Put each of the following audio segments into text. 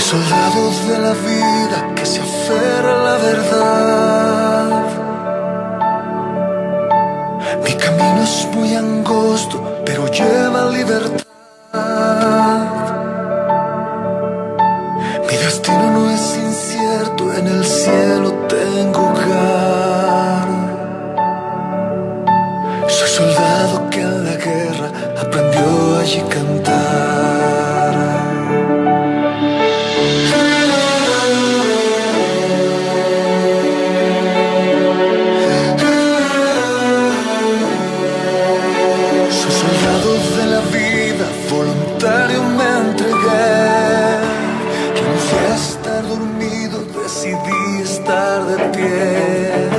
Soldado de la vida que se aferra a la verdad. Mi camino es muy angosto, pero lleva libertad. Mi destino no es incierto, en el cielo tengo hogar. Soy soldado que en la guerra aprendió allí a cantar. Voluntario me entregué, renuncié a estar dormido, decidí estar de pie.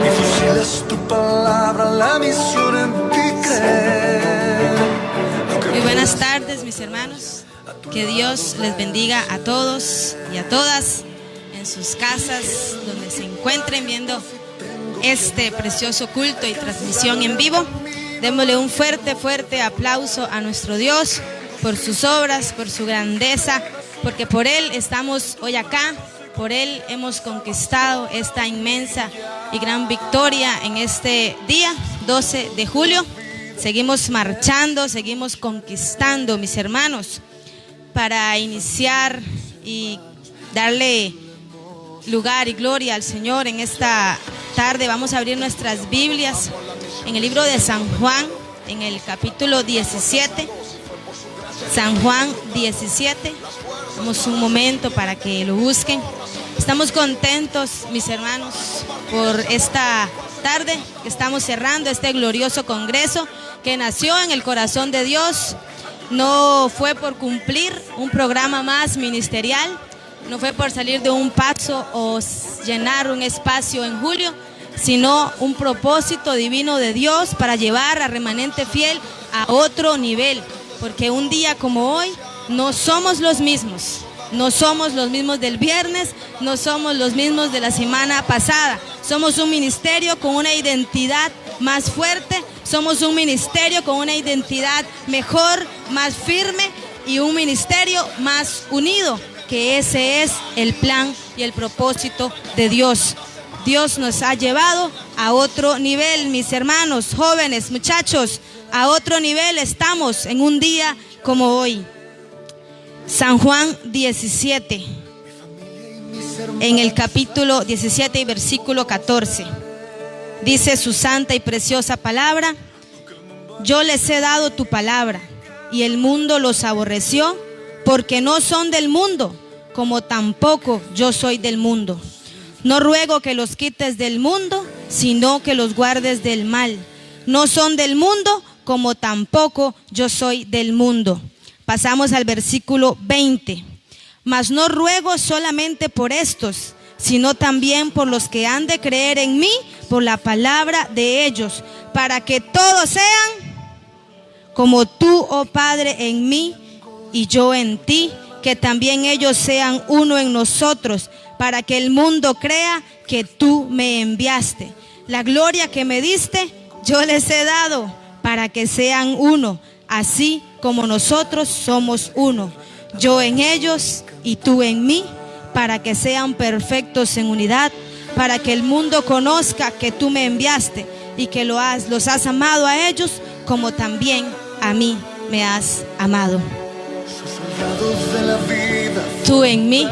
Mi fusil es tu palabra, la misión en ti creer. Muy buenas tardes, mis hermanos. Que Dios les bendiga a todos y a todas en sus casas, donde se encuentren viendo este precioso culto y transmisión en vivo. Démosle un fuerte aplauso a nuestro Dios por sus obras, por su grandeza, porque por Él estamos hoy acá, por Él hemos conquistado esta inmensa y gran victoria en este día, 12 de julio. Seguimos marchando, seguimos conquistando, mis hermanos. Para iniciar y darle lugar y gloria al Señor en esta tarde, vamos a abrir nuestras Biblias en el libro de San Juan, en el capítulo 17, San Juan 17. Damos un momento para que lo busquen. Estamos contentos, mis hermanos, por esta tarde que estamos cerrando este glorioso congreso que nació en el corazón de Dios. No fue por cumplir un programa más ministerial, no fue por salir de un paso o llenar un espacio en julio, sino un propósito divino de Dios para llevar a Remanente Fiel a otro nivel, porque un día como hoy no somos los mismos, no somos los mismos del viernes, no somos los mismos de la semana pasada. Somos un ministerio con una identidad más fuerte, somos un ministerio con una identidad mejor, más firme, y un ministerio más unido, que ese es el plan y el propósito de Dios. Dios nos ha llevado a otro nivel, mis hermanos, jóvenes, muchachos, a otro nivel estamos en un día como hoy. San Juan 17, en el capítulo 17 y versículo 14, dice su santa y preciosa palabra: yo les he dado tu palabra, y el mundo los aborreció, porque no son del mundo, como tampoco yo soy del mundo. No ruego que los quites del mundo, sino que los guardes del mal. No son del mundo, como tampoco yo soy del mundo. Pasamos al versículo 20. Mas no ruego solamente por estos, sino también por los que han de creer en mí por la palabra de ellos, para que todos sean como tú, oh Padre, en mí y yo en ti, que también ellos sean uno en nosotros, para que el mundo crea que tú me enviaste. La gloria que me diste, yo les he dado, para que sean uno, así como nosotros somos uno. Yo en ellos y tú en mí, para que sean perfectos en unidad, para que el mundo conozca que tú me enviaste y que los has amado a ellos, como también a mí me has amado. Tú en mí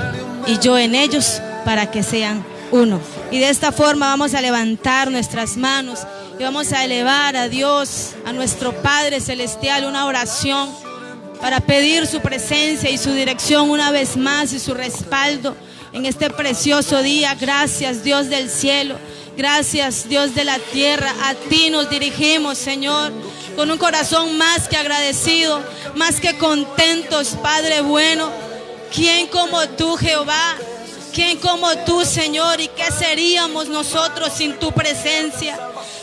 y yo en ellos, para que sean uno. Y de esta forma vamos a levantar nuestras manos y vamos a elevar a Dios, a nuestro Padre Celestial, una oración para pedir su presencia y su dirección una vez más, y su respaldo en este precioso día. Gracias, Dios del cielo, gracias, Dios de la tierra. A ti nos dirigimos, Señor, con un corazón más que agradecido, más que contentos, Padre bueno. ¿Quién como tú, Jehová? ¿Quién como tú, Señor? ¿Y qué seríamos nosotros sin tu presencia?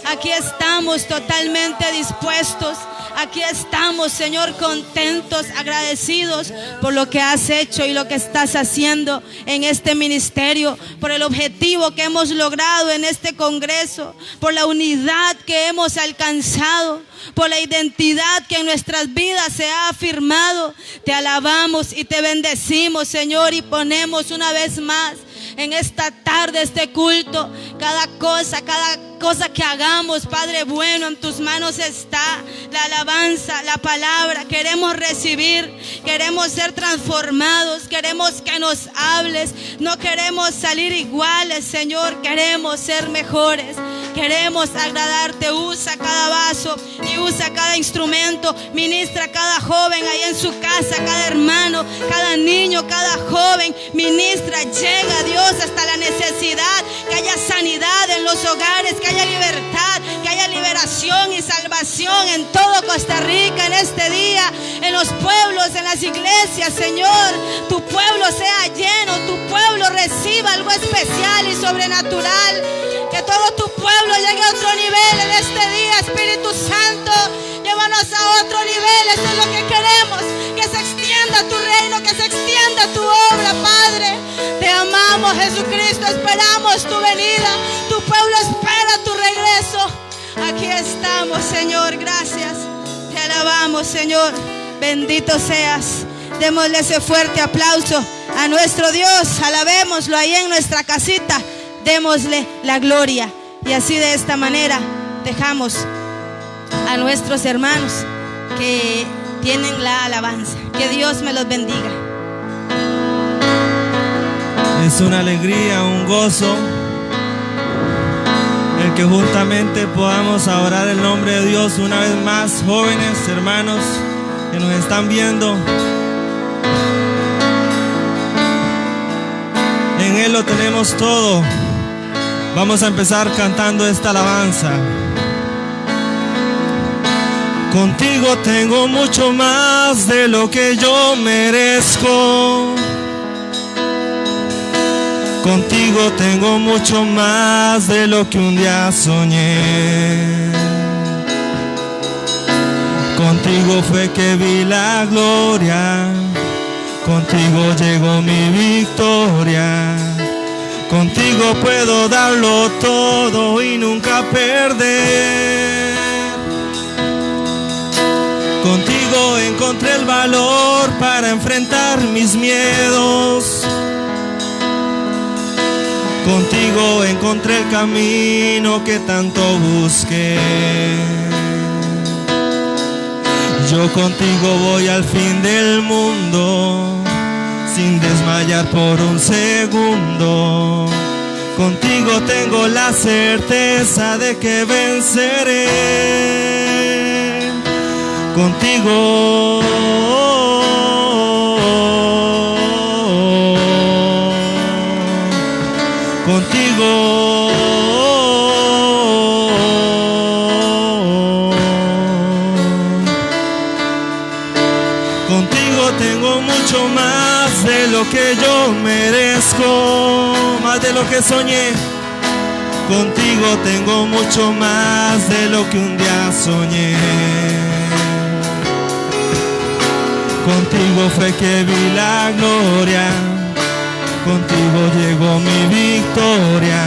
Aquí estamos totalmente dispuestos Aquí estamos, Señor, contentos, agradecidos por lo que has hecho y lo que estás haciendo en este ministerio, por el objetivo que hemos logrado en este congreso, por la unidad que hemos alcanzado, por la identidad que en nuestras vidas se ha afirmado. Te alabamos y te bendecimos, Señor, y ponemos una vez más en esta tarde este culto, cada cosa que hagamos, Padre bueno, en tus manos está. La alabanza, la palabra, queremos recibir, queremos ser transformados, queremos que nos hables, no queremos salir iguales, Señor, queremos ser mejores, queremos agradarte. Usa cada vaso y usa cada instrumento, ministra a cada joven ahí en su casa, cada hermano, cada niño, cada joven, ministra, llega, Dios, hasta la necesidad, que haya sanidad en los hogares, que haya libertad, que haya liberación y salvación en todo Costa Rica en este día, en los pueblos, en las iglesias, Señor. Tu pueblo sea lleno, tu pueblo reciba algo especial y sobrenatural, que todo tu pueblo llegue a otro nivel en este día. Espíritu Santo, llévanos a otro nivel. Eso es lo que queremos, que se extienda tu reino, que se extienda tu obra, Padre. Te amamos, Jesucristo, esperamos tu venida, tu pueblo espera tu regreso. Aquí estamos, Señor, gracias, te alabamos, Señor, bendito seas. Démosle ese fuerte aplauso a nuestro Dios, alabémoslo ahí en nuestra casita, démosle la gloria. Y así, de esta manera, dejamos a nuestros hermanos que tienen la alabanza. Que Dios me los bendiga. Es una alegría, un gozo, el que juntamente podamos adorar el nombre de Dios una vez más. Jóvenes, hermanos que nos están viendo, en Él lo tenemos todo. Vamos a empezar cantando esta alabanza. Contigo tengo mucho más de lo que yo merezco. Contigo tengo mucho más de lo que un día soñé. Contigo fue que vi la gloria, contigo llegó mi victoria. Contigo puedo darlo todo y nunca perder. Contigo encontré el valor para enfrentar mis miedos. Contigo encontré el camino que tanto busqué. Yo contigo voy al fin del mundo, sin desmayar por un segundo. Contigo tengo la certeza de que venceré. Contigo contigo contigo tengo mucho más de lo que yo merezco, más de lo que soñé. Contigo tengo mucho más de lo que un día soñé. Contigo fue que vi la gloria, contigo llegó mi victoria.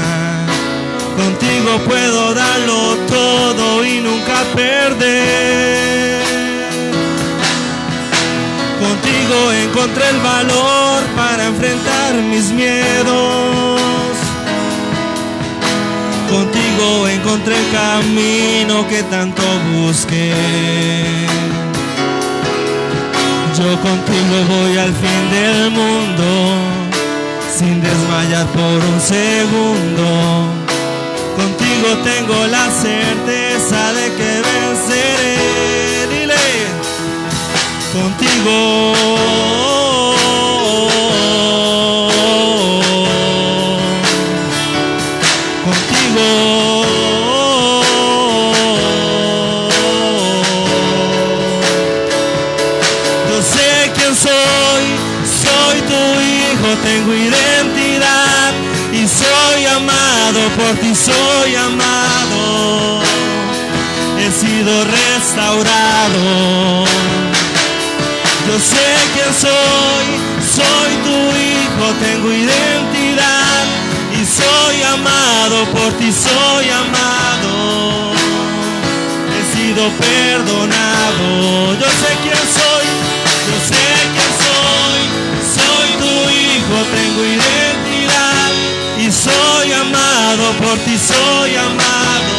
Contigo puedo darlo todo y nunca perder. Contigo encontré el valor para enfrentar mis miedos. Contigo encontré el camino que tanto busqué. Yo contigo voy al fin del mundo, sin desmayar por un segundo. Contigo tengo la certeza de que venceré. Dile, contigo contigo yo sé quién soy tu hijo, tengo identidad y soy amado por ti, soy amado. he sido restaurado. Yo sé quién soy tu hijo, tengo identidad y soy amado por ti, soy amado. He sido perdonado. Yo sé quién soy tu hijo, tengo identidad y soy amado por ti, soy amado.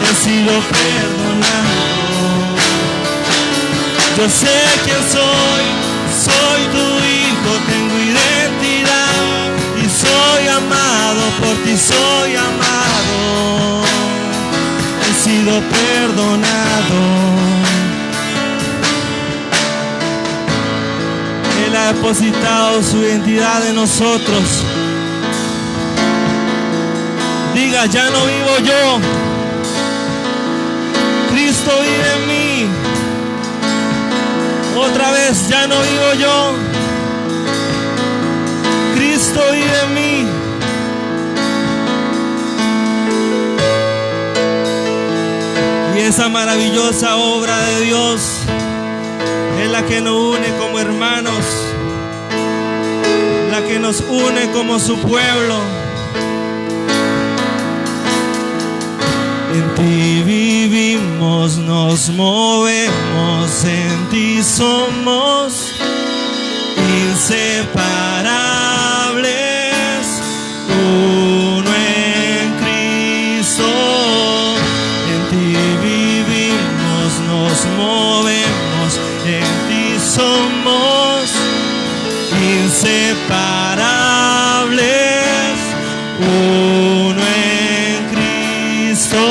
He sido perdonado. Yo sé quién soy tu hijo, tengo identidad y soy amado por ti, soy amado. He sido perdonado. Él ha depositado su identidad en nosotros. Diga, ya no vivo yo, Cristo vive en mí. Otra vez, ya no vivo yo, Cristo vive en mí. Y esa maravillosa obra de Dios es la que nos une como hermanos, la que nos une como su pueblo. En ti vivimos, nos movemos, en ti somos inseparables, uno en Cristo. En ti vivimos, nos movemos, en ti somos inseparables, uno en Cristo.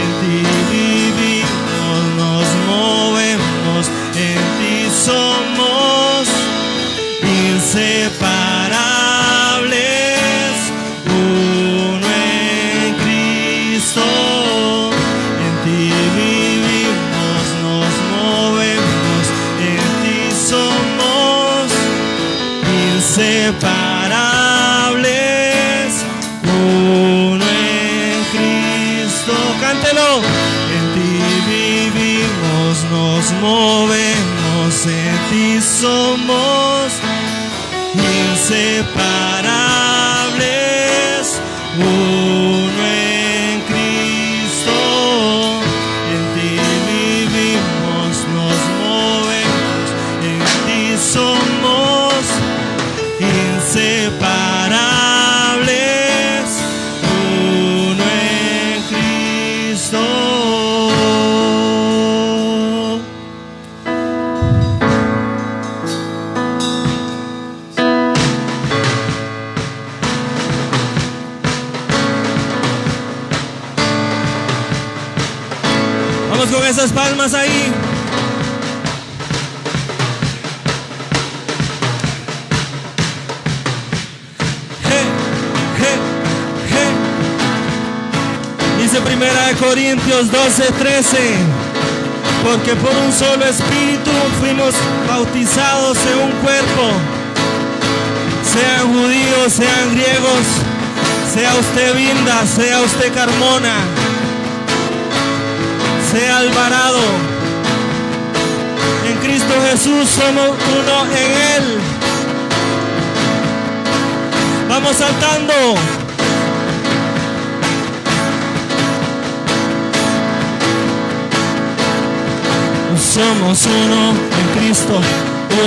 En ti vivimos, nos movemos, en ti somos inseparables, uno en Cristo. En ti vivimos, nos movemos, en ti somos inseparables, uno en Cristo. Cántelo. En ti vivimos, nos movemos, en ti somos inseparables, uno en Cristo. En ti vivimos, nos movemos, en ti somos inseparables, uno en Cristo. Vamos con esas palmas ahí. Dice 1 Corintios 12:13, porque por un solo espíritu fuimos bautizados en un cuerpo, sean judíos, sean griegos, sea usted Vinda, sea usted Carmona, sea Alvarado. En Cristo Jesús somos uno en Él. Vamos saltando. Somos uno en Cristo,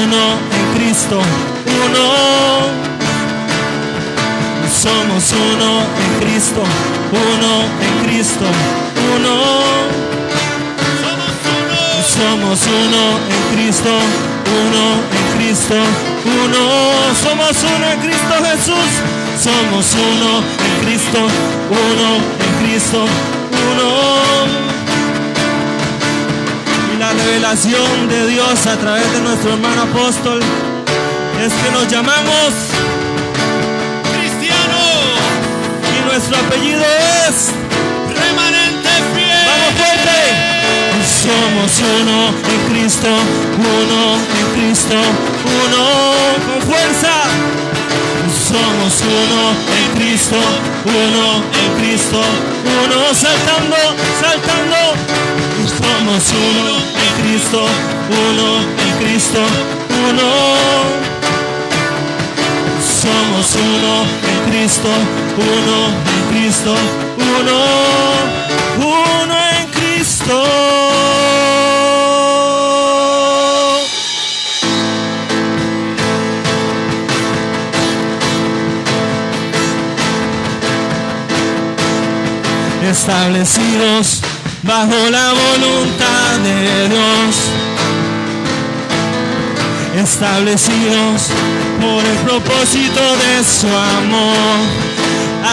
uno en Cristo, uno. Somos uno en Cristo, uno en Cristo, uno. Somos uno en Cristo, uno en Cristo, uno. Somos uno en Cristo Jesús. Somos uno en Cristo, uno en Cristo, uno. La revelación de Dios a través de nuestro hermano apóstol es que nos llamamos cristianos y nuestro apellido es Remanente Fiel. ¡Vamos fuerte! Somos uno en Cristo, uno en Cristo, uno con fuerza. Somos uno en Cristo, uno saltando, saltando. Somos uno en Cristo, uno. Somos uno en Cristo, uno en Cristo. Establecidos bajo la voluntad de Dios, establecidos por el propósito de su amor.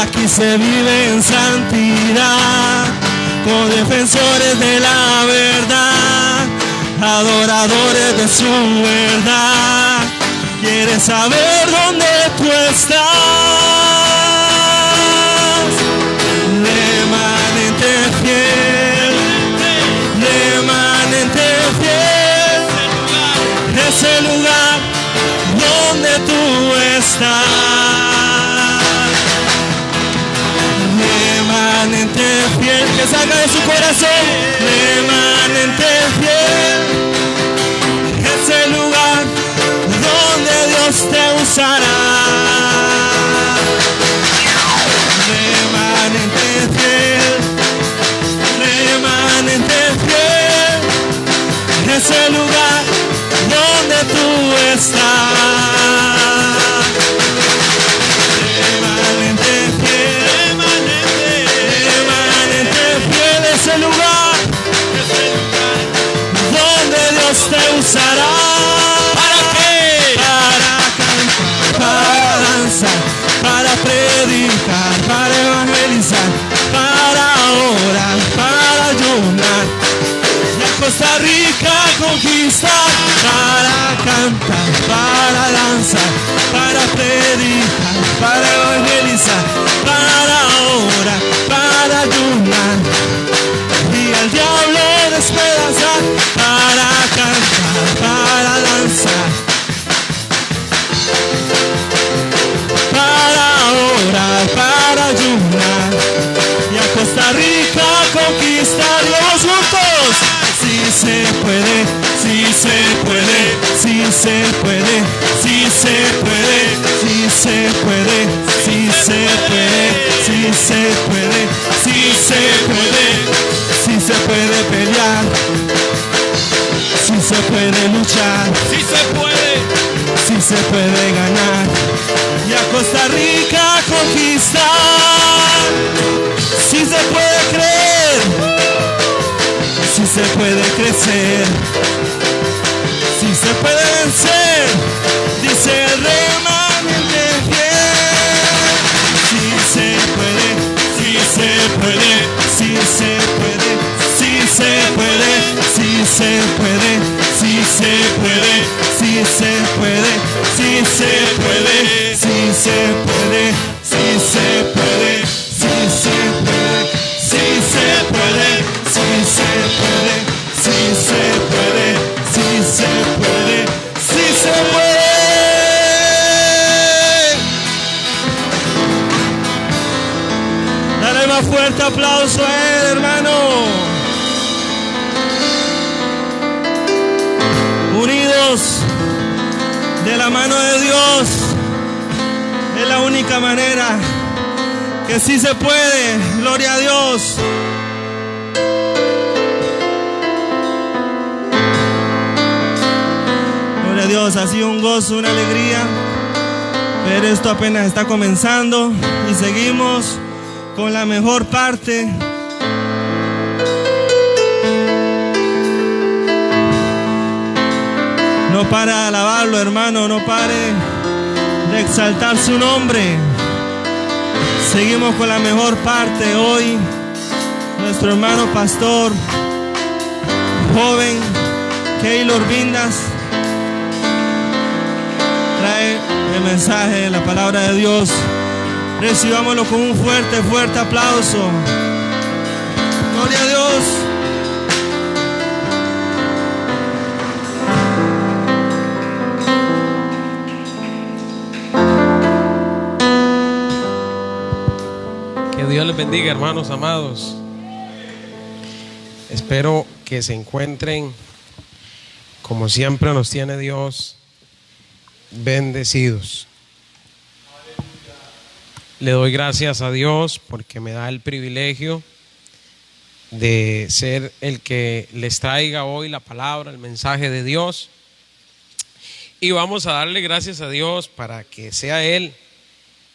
Aquí se vive en santidad, con defensores de la verdad, adoradores de su verdad. ¿Quieres saber dónde tú estás? Remanente fiel, remanente fiel, ese lugar donde tú estás. Remanente fiel, que salga de su corazón. Remanente fiel, ese lugar donde Dios te usará. Remanente fiel, remanente fiel, ese lugar donde tú estás. Remanente fiel, remanente fiel, ese lugar donde Dios te usará. ¿Para qué? Para cantar, para danzar, para predicar, para evangelizar, para orar, para ayunar, y a Costa Rica conquistar. Para cantar, para danzar, para predicar, para evangelizar, para orar, para ayunar, y al diablo despedazar. Para cantar, para danzar, para orar, para ayunar, y a Costa Rica conquistar. Y vamos juntos. Si se puede, si se puede, si se puede, si se puede, si se puede, si se puede, si se puede, si se puede, si se puede pelear, si se puede luchar, si se puede ganar, y a Costa Rica conquistar. Si se puede creer, si se puede crecer, si se puede vencer, dice el remanente fiel. Si se puede, si se puede, si se puede, si se puede, si se puede, si se puede, si se puede, si se puede, si se puede, si se puede, si se puede, si se puede, si se puede, si se puede, si se puede, si se puede. Dale más fuerte aplauso a él, hermano. Unidos de la mano de Dios es la única manera que sí se puede. Gloria a Dios. Gloria a Dios, ha sido un gozo, una alegría, pero esto apenas está comenzando y seguimos con la mejor parte. No pare de alabarlo, hermano, no pare de exaltar su nombre. Seguimos con la mejor parte hoy. Nuestro hermano pastor joven Keylor Vindas trae el mensaje de la palabra de Dios. Recibámoslo con un fuerte, fuerte aplauso. Gloria a Dios. Dios les bendiga, hermanos amados. Espero que se encuentren como siempre nos tiene Dios, bendecidos. Le doy gracias a Dios porque me da el privilegio de ser el que les traiga hoy la palabra, el mensaje de Dios. Y vamos a darle gracias a Dios para que sea Él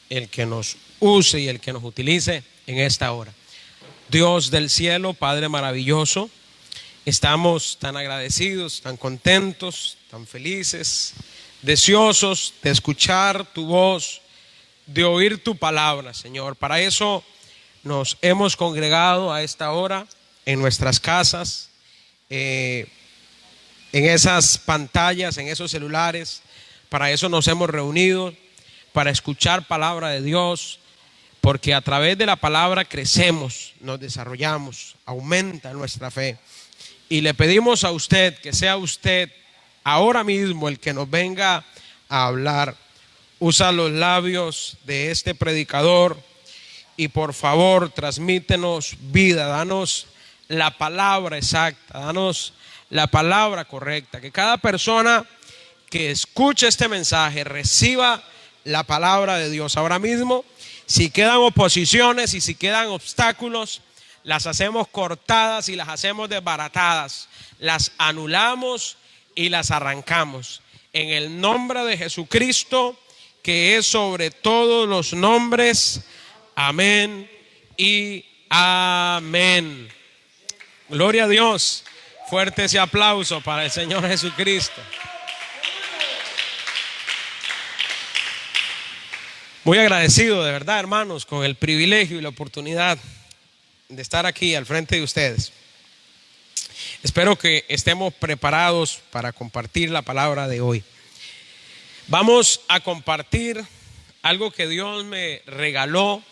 el que nos use y el que nos utilice en esta hora. Dios del cielo, Padre maravilloso, estamos tan agradecidos, tan contentos, tan felices, deseosos de escuchar tu voz, de oír tu palabra, Señor. Para eso nos hemos congregado a esta hora en nuestras casas, en esas pantallas, en esos celulares. Para eso nos hemos reunido, para escuchar palabra de Dios, porque a través de la palabra crecemos, nos desarrollamos, aumenta nuestra fe. Y le pedimos a usted que sea usted ahora mismo el que nos venga a hablar. Usa los labios de este predicador y por favor transmítenos vida, danos la palabra exacta, danos la palabra correcta, que cada persona que escuche este mensaje reciba la palabra de Dios. Ahora mismo, si quedan oposiciones y si quedan obstáculos, las hacemos cortadas y las hacemos desbaratadas, las anulamos y las arrancamos en el nombre de Jesucristo, que es sobre todos los nombres. Amén y amén. Gloria a Dios. Fuerte ese aplauso para el Señor Jesucristo. Muy agradecido de verdad, hermanos, con el privilegio y la oportunidad de estar aquí al frente de ustedes. Espero que estemos preparados para compartir la palabra de hoy. Vamos a compartir algo que Dios me regaló,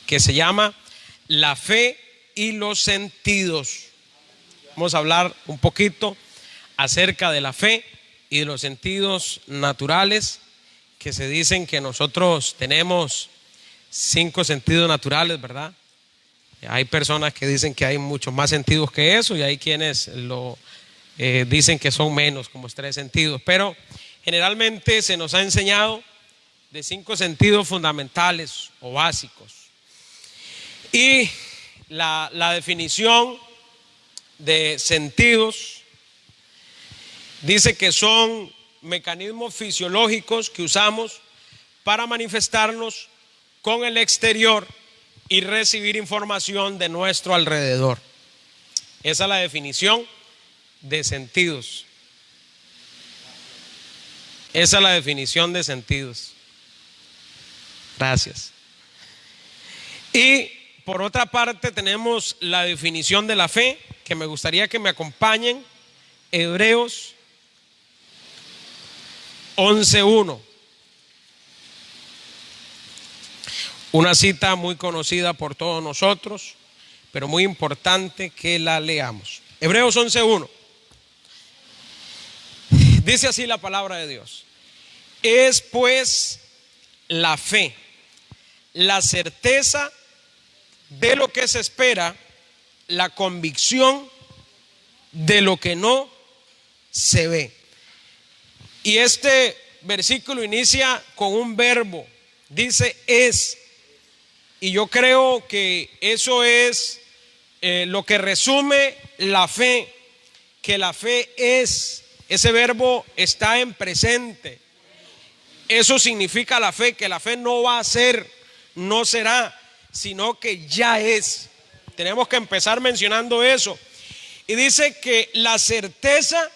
que se llama la fe y los sentidos. Vamos a hablar un poquito acerca de la fe y de los sentidos naturales, que se dicen que nosotros tenemos 5 sentidos naturales, ¿verdad? Hay personas que dicen que hay muchos más sentidos que eso y hay quienes dicen que son menos, como 3 sentidos. Pero generalmente se nos ha enseñado de 5 sentidos fundamentales o básicos. Y la definición de sentidos dice que son mecanismos fisiológicos que usamos para manifestarnos con el exterior y recibir información de nuestro alrededor. Esa es la definición de sentidos. Esa es la definición de sentidos. Gracias. Y por otra parte tenemos la definición de la fe, que me gustaría que me acompañen. Hebreos 11:1. Una cita muy conocida por todos nosotros, pero muy importante que la leamos. Hebreos 11:1. Dice así la palabra de Dios: es pues la fe, la certeza de lo que se espera, la convicción de lo que no se ve. Y este versículo inicia con un verbo, dice es. Y yo creo que eso es lo que resume la fe, que la fe es. Ese verbo está en presente. Eso significa la fe, que la fe no va a ser, no será, sino que ya es. Tenemos que empezar mencionando eso. Y dice que la certeza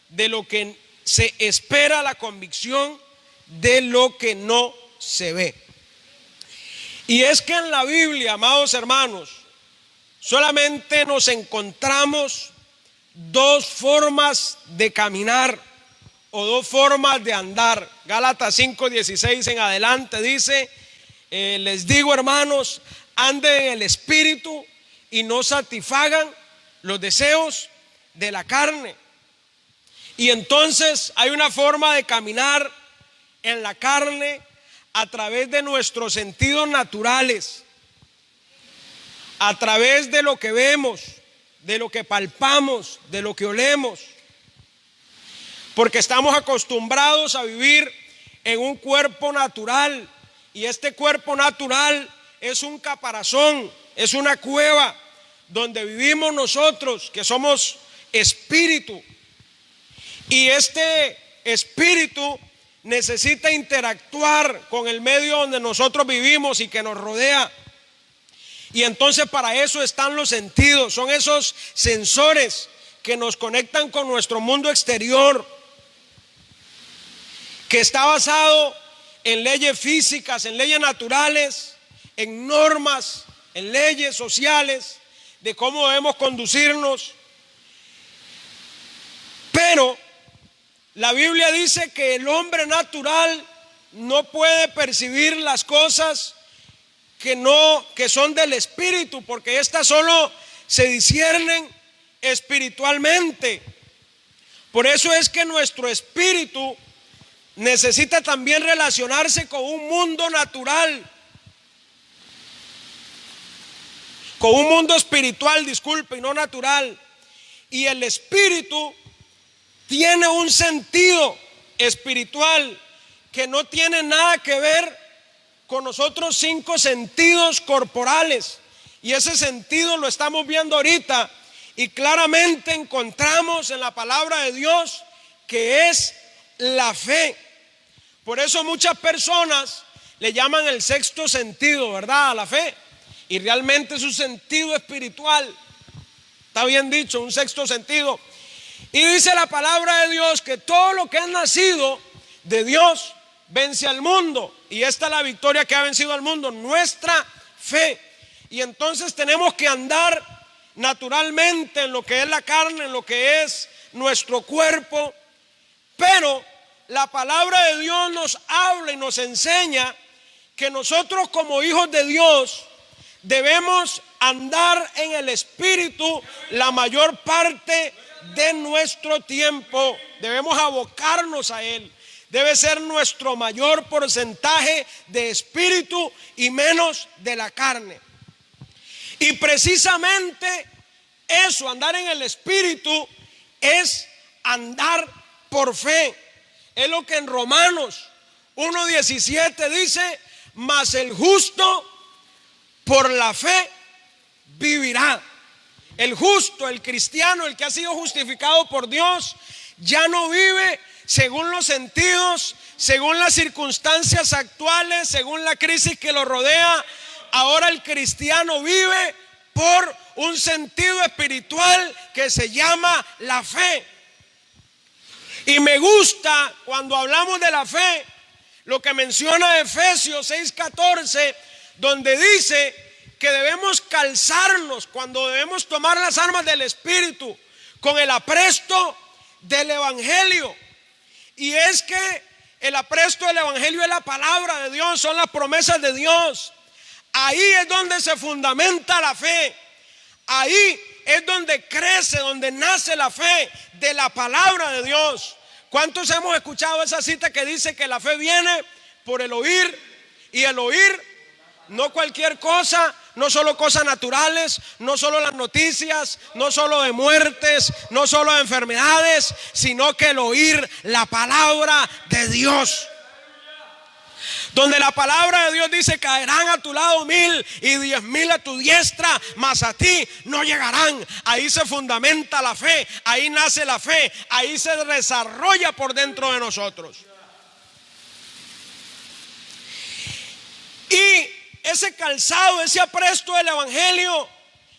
de lo que se espera, la convicción de lo que no se ve. Y es que en la Biblia, amados hermanos, solamente nos encontramos 2 formas de caminar o 2 formas de andar. Gálatas 5:16 en adelante dice: les digo, hermanos, anden en el Espíritu y no satisfagan los deseos de la carne. Y entonces hay una forma de caminar en la carne a través de nuestros sentidos naturales. a través de lo que vemos, de lo que palpamos, de lo que olemos, porque estamos acostumbrados a vivir en un cuerpo natural, y este cuerpo natural es un caparazón, es una cueva donde vivimos nosotros, que somos espíritu, y este espíritu necesita interactuar con el medio donde nosotros vivimos y que nos rodea. Y entonces para eso están los sentidos, son esos sensores que nos conectan con nuestro mundo exterior, que está basado en leyes físicas, en leyes naturales, en normas, en leyes sociales, de cómo debemos conducirnos. Pero la Biblia dice que el hombre natural no puede percibir las cosas que son del espíritu, porque estas solo se disciernen espiritualmente. Por eso es que nuestro espíritu necesita también relacionarse con un mundo natural, con un mundo espiritual, disculpe, y no natural. Y el espíritu tiene un sentido espiritual que no tiene nada que ver con nosotros 5 sentidos corporales. Y ese sentido lo estamos viendo ahorita, y claramente encontramos en la palabra de Dios que es la fe. Por eso muchas personas le llaman el sexto sentido, ¿verdad?, a la fe. Y realmente es un sentido espiritual. Está bien dicho, un sexto sentido. Y dice la palabra de Dios que todo lo que es nacido de Dios vence al mundo. Y esta es la victoria que ha vencido al mundo, nuestra fe. Y entonces tenemos que andar naturalmente en lo que es la carne, en lo que es nuestro cuerpo. Pero la palabra de Dios nos habla y nos enseña que nosotros como hijos de Dios debemos andar en el espíritu la mayor parte de nuestro tiempo. Debemos abocarnos a Él. Debe ser nuestro mayor porcentaje de espíritu y menos de la carne. Y precisamente eso, andar en el espíritu, es andar por fe. Es lo que en Romanos 1:17 dice: mas el justo por la fe vivirá. El justo, el cristiano, el que ha sido justificado por Dios, ya no vive según los sentidos, según las circunstancias actuales, según la crisis que lo rodea. Ahora el cristiano vive por un sentido espiritual que se llama la fe. Y me gusta cuando hablamos de la fe lo que menciona Efesios 6:14, donde dice que debemos calzarnos, cuando debemos tomar las armas del Espíritu, con el apresto del Evangelio. Y es que el apresto del Evangelio es la palabra de Dios, son las promesas de Dios. Ahí es donde se fundamenta la fe. Ahí es donde crece, donde nace la fe, de la palabra de Dios. ¿Cuántos hemos escuchado esa cita que dice que la fe viene por el oír, y el oír no cualquier cosa, no solo cosas naturales, no solo las noticias, no solo de muertes, no solo de enfermedades, sino que el oír la palabra de Dios? Donde la palabra de Dios dice: caerán a tu lado 1000 y 10,000 a tu diestra, mas a ti no llegarán. Ahí se fundamenta la fe, ahí nace la fe, ahí se desarrolla por dentro de nosotros. Y ese calzado, ese apresto del Evangelio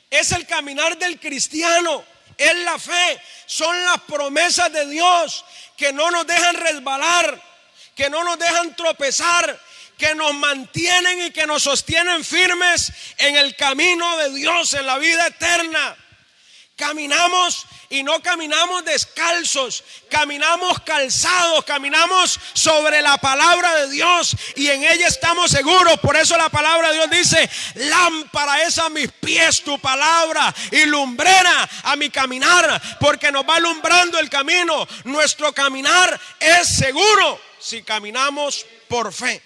es el caminar del cristiano, es la fe, son las promesas de Dios que no nos dejan resbalar, que no nos dejan tropezar, que nos mantienen y que nos sostienen firmes en el camino de Dios, en la vida eterna. Caminamos y no caminamos descalzos, caminamos calzados, caminamos sobre la palabra de Dios, y en ella estamos seguros. Por eso la palabra de Dios dice: lámpara es a mis pies tu palabra y lumbrera a mi caminar, porque nos va alumbrando el camino. Nuestro caminar es seguro si caminamos por fe.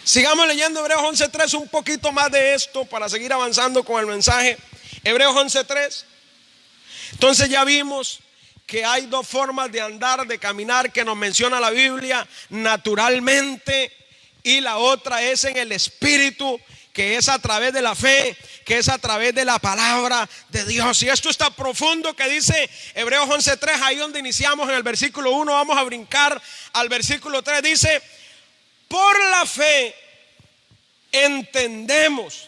Sigamos leyendo Hebreos 11:3, un poquito más de esto para seguir avanzando con el mensaje. Hebreos 11:3. Entonces ya vimos que hay dos formas de andar, de caminar, que nos menciona la Biblia: naturalmente, y la otra es en el Espíritu, que es a través de la fe, que es a través de la palabra de Dios. Y esto está profundo, que dice Hebreos 11:3, ahí donde iniciamos en el versículo 1, vamos a brincar al versículo 3, dice: por la fe entendemos.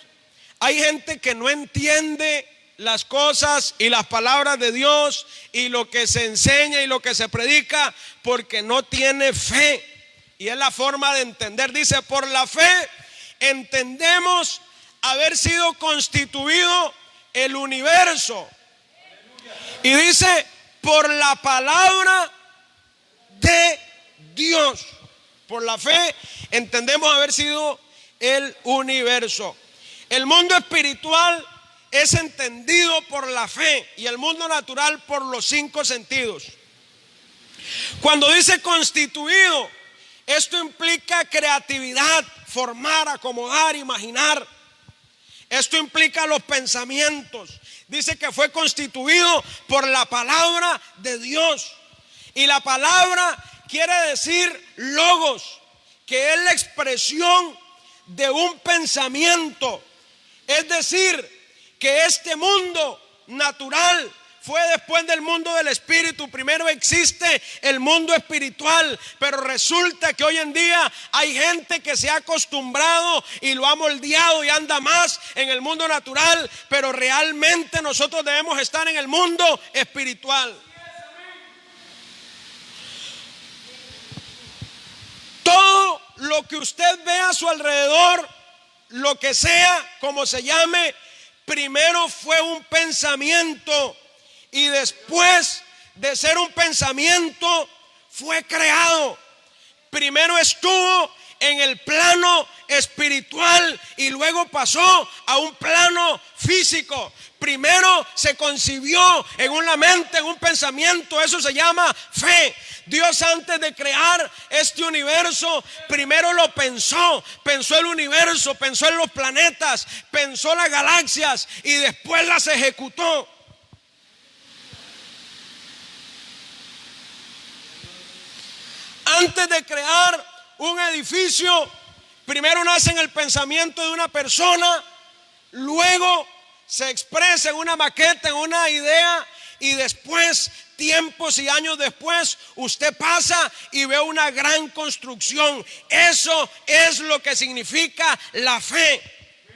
Hay gente que no entiende las cosas y las palabras de Dios y lo que se enseña y lo que se predica porque no tiene fe. Y es la forma de entender. Dice: por la fe entendemos haber sido constituido el universo. Y dice: por la palabra de Dios. Por la fe entendemos haber sido el universo. El mundo espiritual es entendido por la fe y el mundo natural por los 5 sentidos. Cuando dice constituido, esto implica creatividad, formar, acomodar, imaginar. Esto implica los pensamientos. Dice que fue constituido por la palabra de Dios. Y la palabra quiere decir logos, que es la expresión de un pensamiento. Es decir, que este mundo natural fue después del mundo del espíritu. Primero existe el mundo espiritual, pero resulta que hoy en día hay gente que se ha acostumbrado y lo ha moldeado y anda más en el mundo natural, pero realmente nosotros debemos estar en el mundo espiritual. Todo lo que usted ve a su alrededor, lo que sea, como se llame, primero fue un pensamiento y después de ser un pensamiento fue creado. Primero estuvo en el plano espiritual y luego pasó a un plano físico. Primero se concibió en una mente, en un pensamiento. Eso se llama fe. Dios, antes de crear este universo, primero lo pensó. Pensó el universo, pensó en los planetas, pensó las galaxias y después las ejecutó. Antes de crear un edificio, primero nace en el pensamiento de una persona, luego se expresa en una maqueta, en una idea, y después, tiempos y años después, usted pasa y ve una gran construcción. Eso es lo que significa la fe.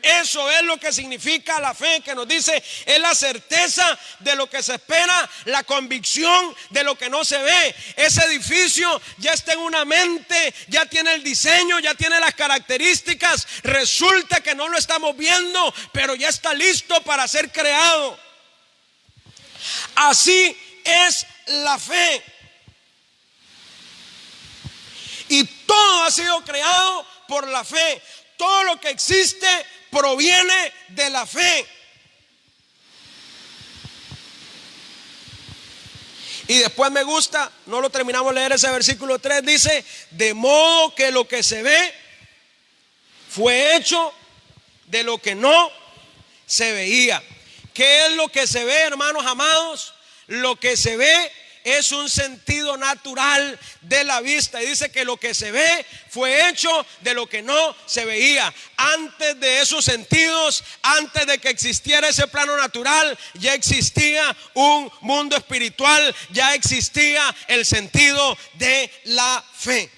Eso es lo que significa la fe, que nos dice: es la certeza de lo que se espera, la convicción de lo que no se ve. Ese edificio ya está en una mente, ya tiene el diseño, ya tiene las características. Resulta que no lo estamos viendo, pero ya está listo para ser creado. Así es la fe. Y todo ha sido creado por la fe. Todo lo que existe proviene de la fe. Y después me gusta, no lo terminamos de leer, ese versículo 3 dice: de modo que lo que se ve fue hecho de lo que no se veía. ¿Qué es lo que se ve, hermanos amados? Lo que se ve es un sentido natural de la vista. Y dice que lo que se ve fue hecho de lo que no se veía. Antes de esos sentidos, antes de que existiera ese plano natural, ya existía un mundo espiritual, ya existía el sentido de la fe.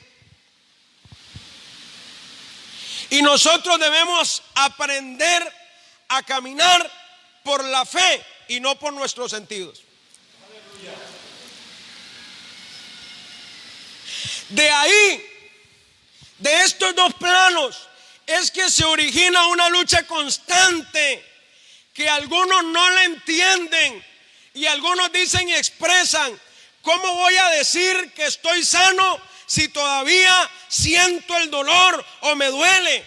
Y nosotros debemos aprender a caminar por la fe y no por nuestros sentidos. De ahí, de estos dos planos, es que se origina una lucha constante que algunos no la entienden y algunos dicen y expresan: ¿cómo voy a decir que estoy sano si todavía siento el dolor o me duele?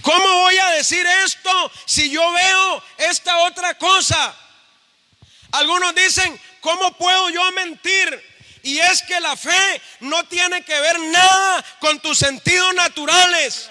¿Cómo voy a decir esto si yo veo esta otra cosa? Algunos dicen: ¿cómo puedo yo mentir Y es que la fe no tiene que ver nada con tus sentidos naturales.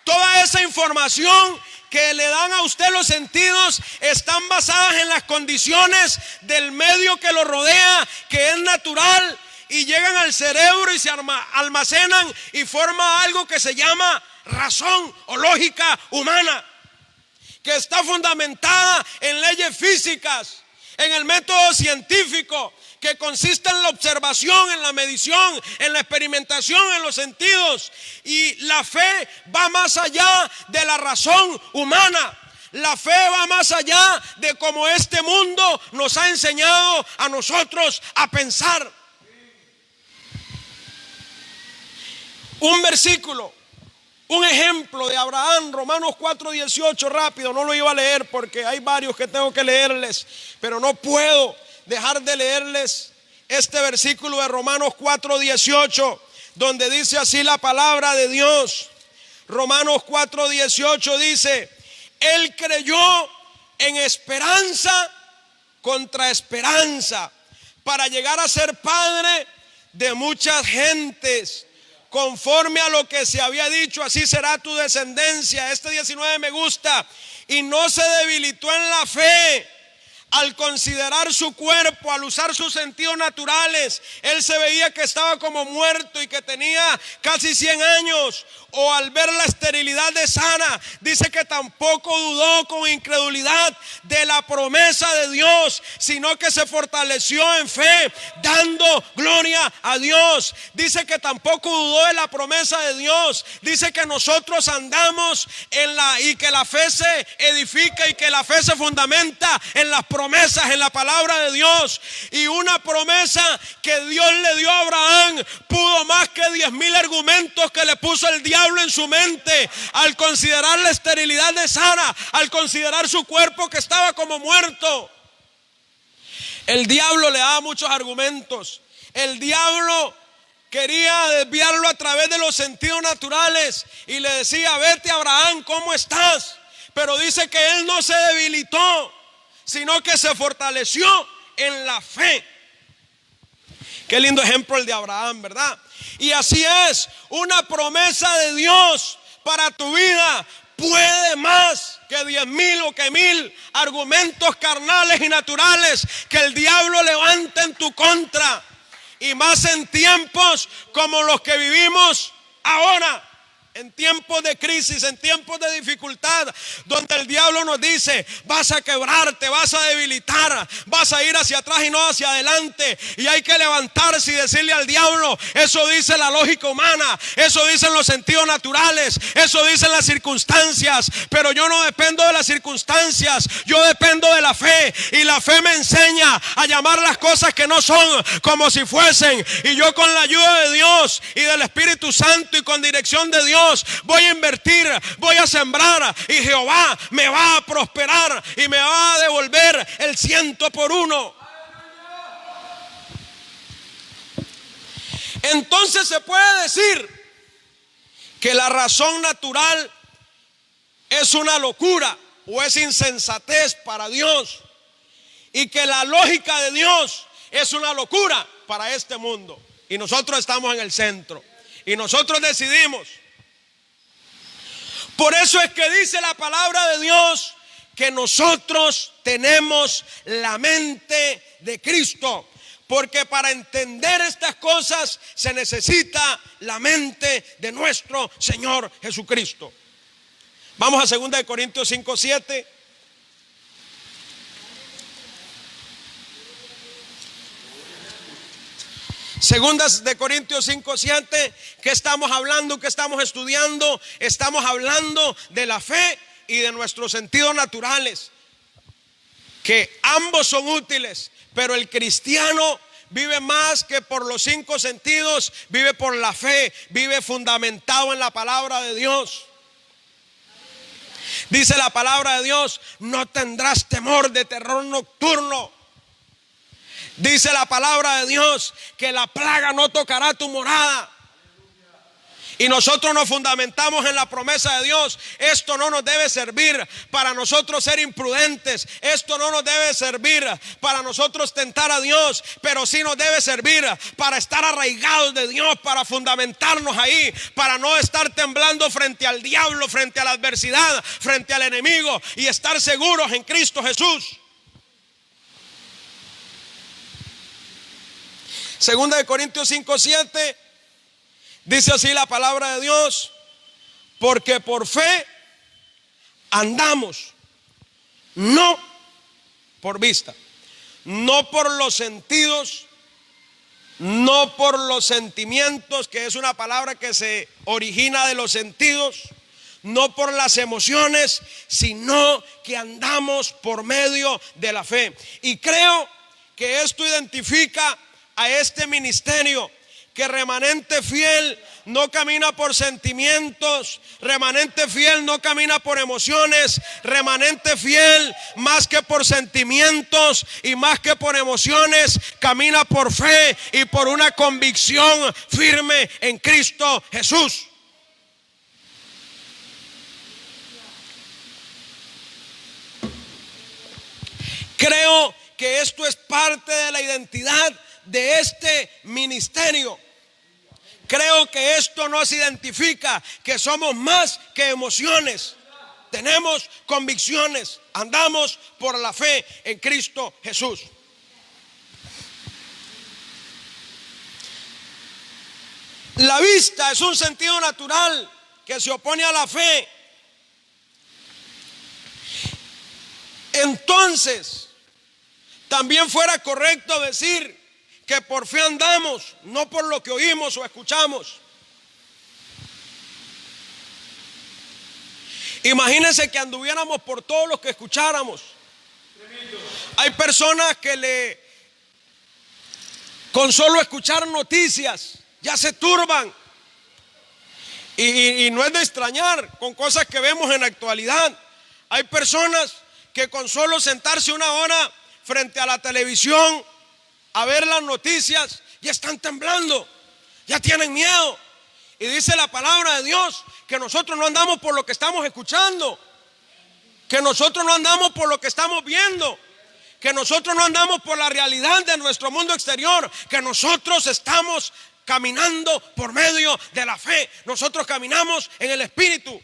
Toda esa información que le dan a usted los sentidos están basadas en las condiciones del medio que lo rodea, que es natural, y llegan al cerebro y se almacenan y forma algo que se llama razón o lógica humana, que está fundamentada en leyes físicas, en el método científico, que consiste en la observación, en la medición, en la experimentación, en los sentidos. Y la fe va más allá de la razón humana. La fe va más allá de cómo este mundo nos ha enseñado a nosotros a pensar. Un versículo, un ejemplo de Abraham, Romanos 4:18, rápido, no lo iba a leer porque hay varios que tengo que leerles, pero no puedo dejar de leerles este versículo de Romanos 4:18, donde dice así la palabra de Dios. Romanos 4:18 dice: Él creyó en esperanza contra esperanza, para llegar a ser padre de muchas gentes. Conforme a lo que se había dicho, así será tu descendencia. Este 19 me gusta. Y no se debilitó en la fe al considerar su cuerpo, al usar sus sentidos naturales. Él se veía que estaba como muerto y que tenía casi 100 años. O al ver la esterilidad de Sara, dice que tampoco dudó con incredulidad de la promesa de Dios, sino que se fortaleció en fe, dando gloria a Dios. Dice que tampoco dudó de la promesa de Dios. Dice que nosotros andamos y que la fe se edifica y que la fe se fundamenta en las promesas, en la palabra de Dios. Y una promesa que Dios le dio a Abraham pudo más que 10,000 argumentos que le puso el diablo en su mente al considerar la esterilidad de Sara, al considerar su cuerpo que estaba como muerto. El diablo le daba muchos argumentos. El diablo quería desviarlo a través de los sentidos naturales y le decía: vete, Abraham, ¿cómo estás? Pero dice que él no se debilitó, sino que se fortaleció en la fe. Qué lindo ejemplo el de Abraham, ¿verdad? Y así es, una promesa de Dios para tu vida puede más que 10,000 o que 1,000 argumentos carnales y naturales que el diablo levanta en tu contra. Y más en tiempos como los que vivimos ahora. En tiempos de crisis, en tiempos de dificultad, donde el diablo nos dice: vas a quebrarte, vas a debilitar, vas a ir hacia atrás y no hacia adelante. Y hay que levantarse y decirle al diablo: eso dice la lógica humana, eso dicen los sentidos naturales, eso dicen las circunstancias. Pero yo no dependo de las circunstancias, yo dependo de la fe. Y la fe me enseña a llamar las cosas que no son como si fuesen. Y yo, con la ayuda de Dios y del Espíritu Santo y con dirección de Dios, voy a invertir, voy a sembrar, y Jehová me va a prosperar y me va a devolver el 100 por 1. Entonces se puede decir que la razón natural es una locura o es insensatez para Dios, y que la lógica de Dios es una locura para este mundo. Y nosotros estamos en el centro y nosotros decidimos. Por eso es que dice la palabra de Dios que nosotros tenemos la mente de Cristo. Porque para entender estas cosas se necesita la mente de nuestro Señor Jesucristo. Vamos a 2 Corintios 5:7. Segundas de Corintios 5:7. ¿Qué estamos hablando? ¿Qué estamos estudiando? Estamos hablando de la fe y de nuestros sentidos naturales, que ambos son útiles, pero el cristiano vive más que por los 5 sentidos, vive por la fe, vive fundamentado en la palabra de Dios. Dice la palabra de Dios: no tendrás temor de terror nocturno. Dice la palabra de Dios que la plaga no tocará tu morada. y nosotros nos fundamentamos en la promesa de Dios, esto no nos debe servir para nosotros ser imprudentes. Esto no nos debe servir para nosotros tentar a Dios, pero sí nos debe servir para estar arraigados de Dios, para fundamentarnos ahí, para no estar temblando frente al diablo, frente a la adversidad, frente al enemigo, y estar seguros en Cristo Jesús. Segunda de Corintios 5:7 dice así la palabra de Dios: porque por fe andamos, no por vista, no por los sentidos, no por los sentimientos, que es una palabra que se origina de los sentidos, no por las emociones, sino que andamos por medio de la fe. Y creo que esto identifica a este ministerio, que Remanente Fiel no camina por sentimientos, Remanente Fiel no camina por emociones, Remanente Fiel más que por sentimientos y más que por emociones, camina por fe y por una convicción firme en Cristo Jesús. Creo que esto es parte de la identidad de este ministerio. Creo que esto nos identifica, que somos más que emociones. Tenemos convicciones, andamos por la fe en Cristo Jesús. La vista es un sentido natural que se opone a la fe. Entonces, también fuera correcto decir que por fe andamos, no por lo que oímos o escuchamos. Imagínense que anduviéramos por todo lo que escucháramos. Hay personas que con solo escuchar noticias ya se turban. Y no es de extrañar con cosas que vemos en la actualidad. Hay personas que con solo sentarse una hora frente a la televisión a ver las noticias ya están temblando, ya tienen miedo. Y dice la palabra de Dios que nosotros no andamos por lo que estamos escuchando, que nosotros no andamos por lo que estamos viendo, que nosotros no andamos por la realidad de nuestro mundo exterior, que nosotros estamos caminando por medio de la fe. Nosotros caminamos en el Espíritu.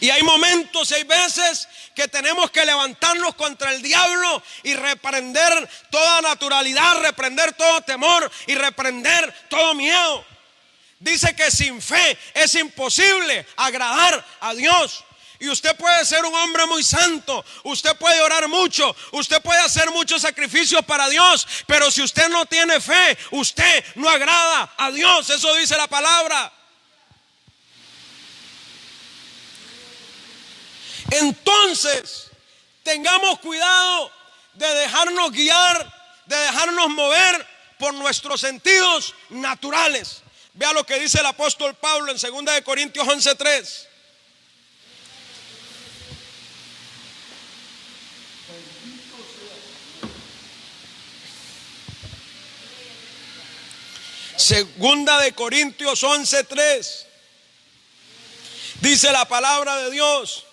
Y hay momentos, hay veces que tenemos que levantarnos contra el diablo y reprender toda naturalidad, reprender todo temor y reprender todo miedo. Dice que sin fe es imposible agradar a Dios. Y usted puede ser un hombre muy santo, usted puede orar mucho, usted puede hacer muchos sacrificios para Dios, pero si usted no tiene fe, usted no agrada a Dios. Eso dice la palabra. Entonces, tengamos cuidado de dejarnos guiar, de dejarnos mover por nuestros sentidos naturales. Vea lo que dice el apóstol Pablo en 2 de Corintios 11:3. Segunda de Corintios 11:3. Dice la palabra de Dios: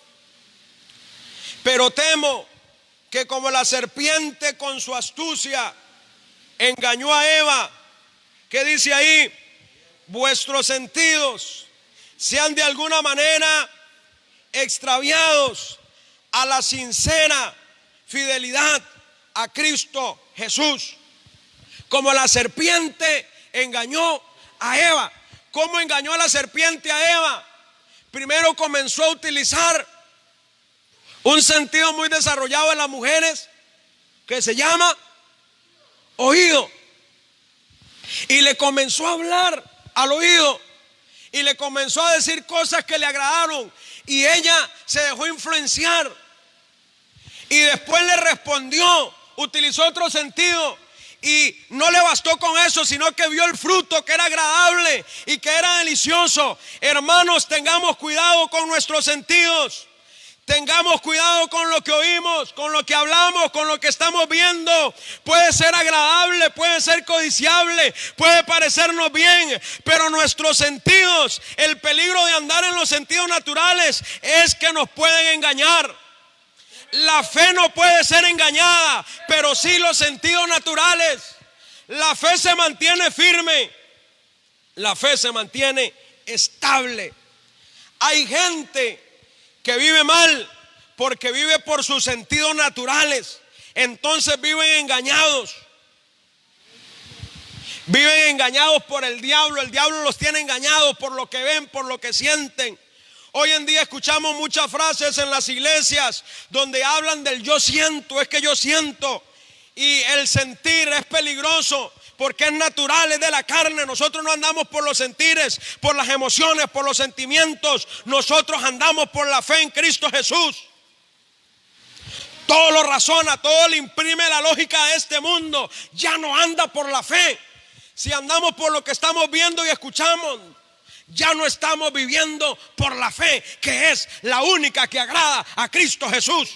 pero temo que como la serpiente con su astucia engañó a Eva, ¿qué dice ahí? Vuestros sentidos sean de alguna manera extraviados a la sincera fidelidad a Cristo Jesús. Como la serpiente engañó a Eva. ¿Cómo engañó a la serpiente a Eva? Primero comenzó a utilizar un sentido muy desarrollado en las mujeres que se llama oído. Y le comenzó a hablar al oído y le comenzó a decir cosas que le agradaron, y ella se dejó influenciar. Y después le respondió, utilizó otro sentido, y no le bastó con eso, sino que vio el fruto que era agradable y que era delicioso. Hermanos, tengamos cuidado con nuestros sentidos. Tengamos cuidado con lo que oímos, con lo que hablamos, con lo que estamos viendo. Puede ser agradable, puede ser codiciable, puede parecernos bien, pero nuestros sentidos, el peligro de andar en los sentidos naturales es que nos pueden engañar. La fe no puede ser engañada, pero sí los sentidos naturales. La fe se mantiene firme, la fe se mantiene estable. Hay gente que vive mal porque vive por sus sentidos naturales. Entonces viven engañados. Viven engañados por el diablo. El diablo los tiene engañados por lo que ven, por lo que sienten. Hoy en día escuchamos muchas frases en las iglesias donde hablan del yo siento, es que yo siento. Y el sentir es peligroso porque es natural, es de la carne. Nosotros no andamos por los sentires, por las emociones, por los sentimientos. Nosotros andamos por la fe en Cristo Jesús. Todo lo razona, todo le imprime la lógica de este mundo. Ya no anda por la fe. Si andamos por lo que estamos viendo y escuchamos, ya no estamos viviendo por la fe, que es la única que agrada a Cristo Jesús.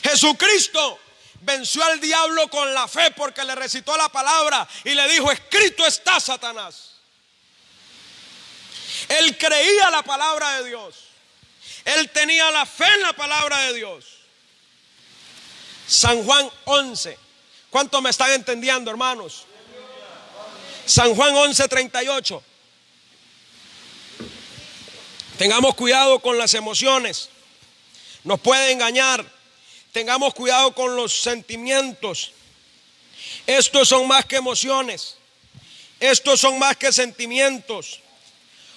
Jesucristo venció al diablo con la fe porque le recitó la palabra y le dijo: escrito está, Satanás. Él creía la palabra de Dios. Él tenía la fe en la palabra de Dios. San Juan 11. ¿Cuántos me están entendiendo, hermanos? San Juan 11:38. Tengamos cuidado con las emociones. Nos puede engañar. Tengamos cuidado con los sentimientos. Estos son más que emociones. Estos son más que sentimientos.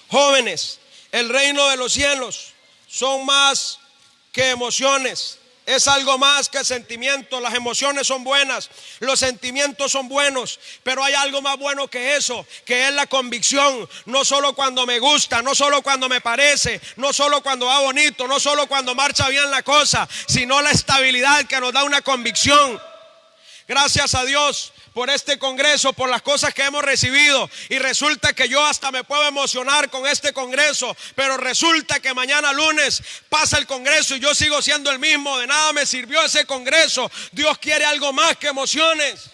Jóvenes, el reino de los cielos son más que emociones. Es algo más que sentimientos. Las emociones son buenas, los sentimientos son buenos, pero hay algo más bueno que eso, que es la convicción. No solo cuando me gusta, no solo cuando me parece, no solo cuando va bonito, no solo cuando marcha bien la cosa, sino la estabilidad que nos da una convicción. Gracias a Dios por este congreso, por las cosas que hemos recibido. Y resulta que yo hasta me puedo emocionar con este congreso, pero resulta que mañana lunes pasa el congreso y yo sigo siendo el mismo. De nada me sirvió ese congreso. Dios quiere algo más que emociones.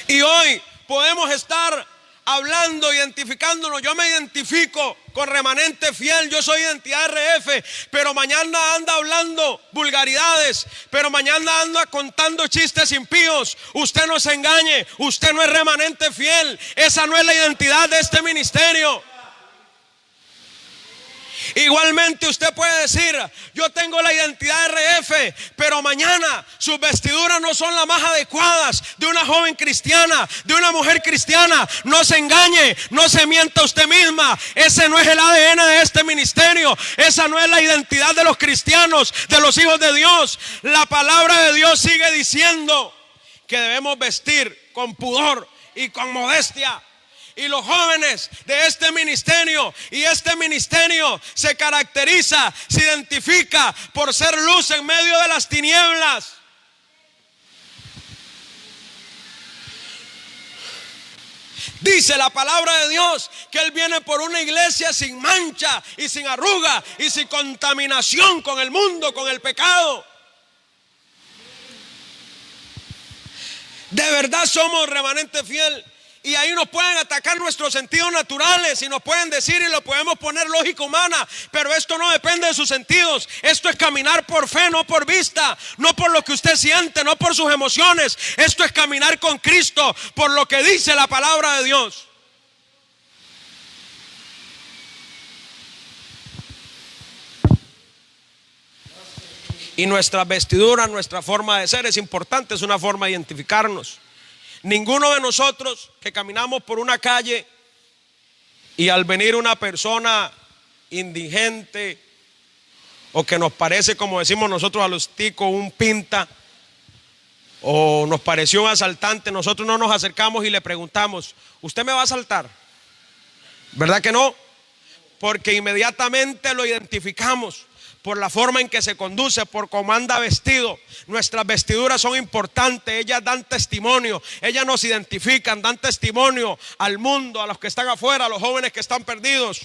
Y hoy podemos estar hablando, identificándonos. Yo me identifico con Remanente Fiel, yo soy identidad RF, pero mañana anda hablando vulgaridades, pero mañana anda contando chistes impíos. Usted no se engañe, usted no es Remanente Fiel. Esa no es la identidad de este ministerio. Igualmente usted puede decir: yo tengo la identidad RF, pero mañana sus vestiduras no son las más adecuadas de una joven cristiana, de una mujer cristiana. No se engañe, no se mienta usted misma. Ese no es el ADN de este ministerio. Esa no es la identidad de los cristianos, de los hijos de Dios. La palabra de Dios sigue diciendo que debemos vestir con pudor y con modestia. Y los jóvenes de este ministerio, y este ministerio se caracteriza, se identifica por ser luz en medio de las tinieblas. Dice la palabra de Dios que Él viene por una iglesia sin mancha y sin arruga y sin contaminación con el mundo, con el pecado. De verdad somos Remanente Fiel. Y ahí nos pueden atacar nuestros sentidos naturales y nos pueden decir, y lo podemos poner lógica humana, pero esto no depende de sus sentidos. Esto es caminar por fe, no por vista, no por lo que usted siente, no por sus emociones. Esto es caminar con Cristo por lo que dice la palabra de Dios. Y nuestra vestidura, nuestra forma de ser es importante, es una forma de identificarnos. Ninguno de nosotros que caminamos por una calle y al venir una persona indigente o que nos parece, como decimos nosotros a los ticos, un pinta, o nos pareció un asaltante, nosotros no nos acercamos y le preguntamos: ¿usted me va a asaltar? ¿Verdad que no? Porque inmediatamente lo identificamos por la forma en que se conduce, por cómo anda vestido. Nuestras vestiduras son importantes, ellas dan testimonio, ellas nos identifican, dan testimonio al mundo, a los que están afuera, a los jóvenes que están perdidos.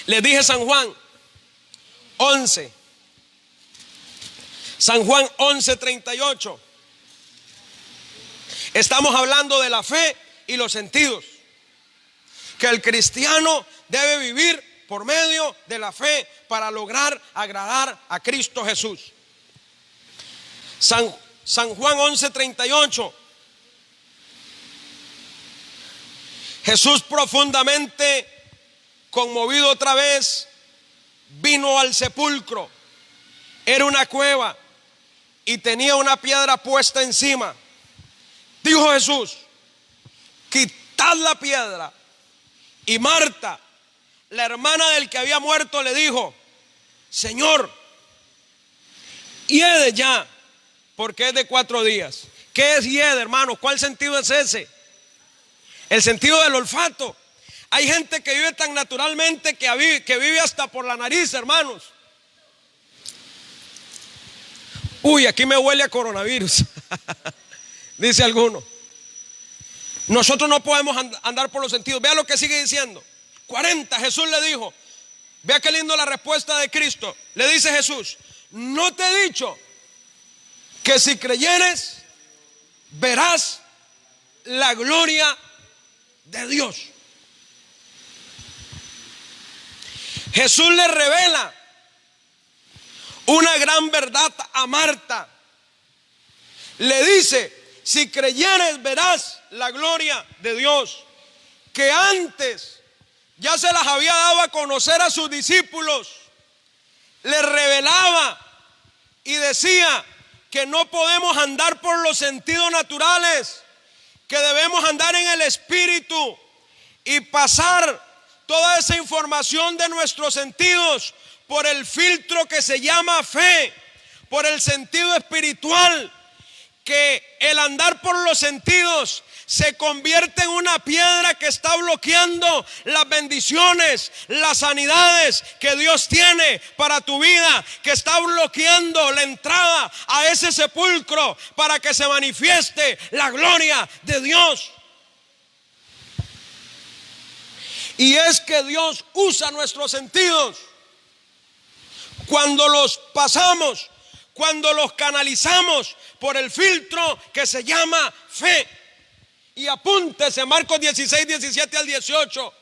Les dije San Juan 11. San Juan 11:38. Estamos hablando de la fe y los sentidos. Que el cristiano debe vivir por medio de la fe para lograr agradar a Cristo Jesús. San Juan 11:38. Jesús, profundamente conmovido otra vez, vino al sepulcro. Era una cueva y tenía una piedra puesta encima. Dijo Jesús: quitad la piedra. Y Marta, la hermana del que había muerto, le dijo: Señor, hiede ya, porque es de 4 días. ¿Qué es hiede, hermanos? ¿Cuál sentido es ese? El sentido del olfato. Hay gente que vive tan naturalmente que vive hasta por la nariz, hermanos. Uy, aquí me huele a coronavirus. Dice alguno. Nosotros no podemos andar por los sentidos. Vea lo que sigue diciendo. 40, Jesús le dijo. Vea qué lindo la respuesta de Cristo. Le dice Jesús: ¿no te he dicho que si creyeres verás la gloria de Dios? Jesús le revela una gran verdad a Marta. Le dice: si creyeres verás la gloria de Dios, que antes ya se las había dado a conocer a sus discípulos. Le revelaba y decía que no podemos andar por los sentidos naturales, que debemos andar en el Espíritu y pasar toda esa información de nuestros sentidos por el filtro que se llama fe, por el sentido espiritual. Que el andar por los sentidos se convierte en una piedra que está bloqueando las bendiciones, las sanidades que Dios tiene para tu vida, que está bloqueando la entrada a ese sepulcro para que se manifieste la gloria de Dios. Y es que Dios usa nuestros sentidos cuando los pasamos, cuando los canalizamos por el filtro que se llama fe. Y apúntese Marcos 16, 17 al 18.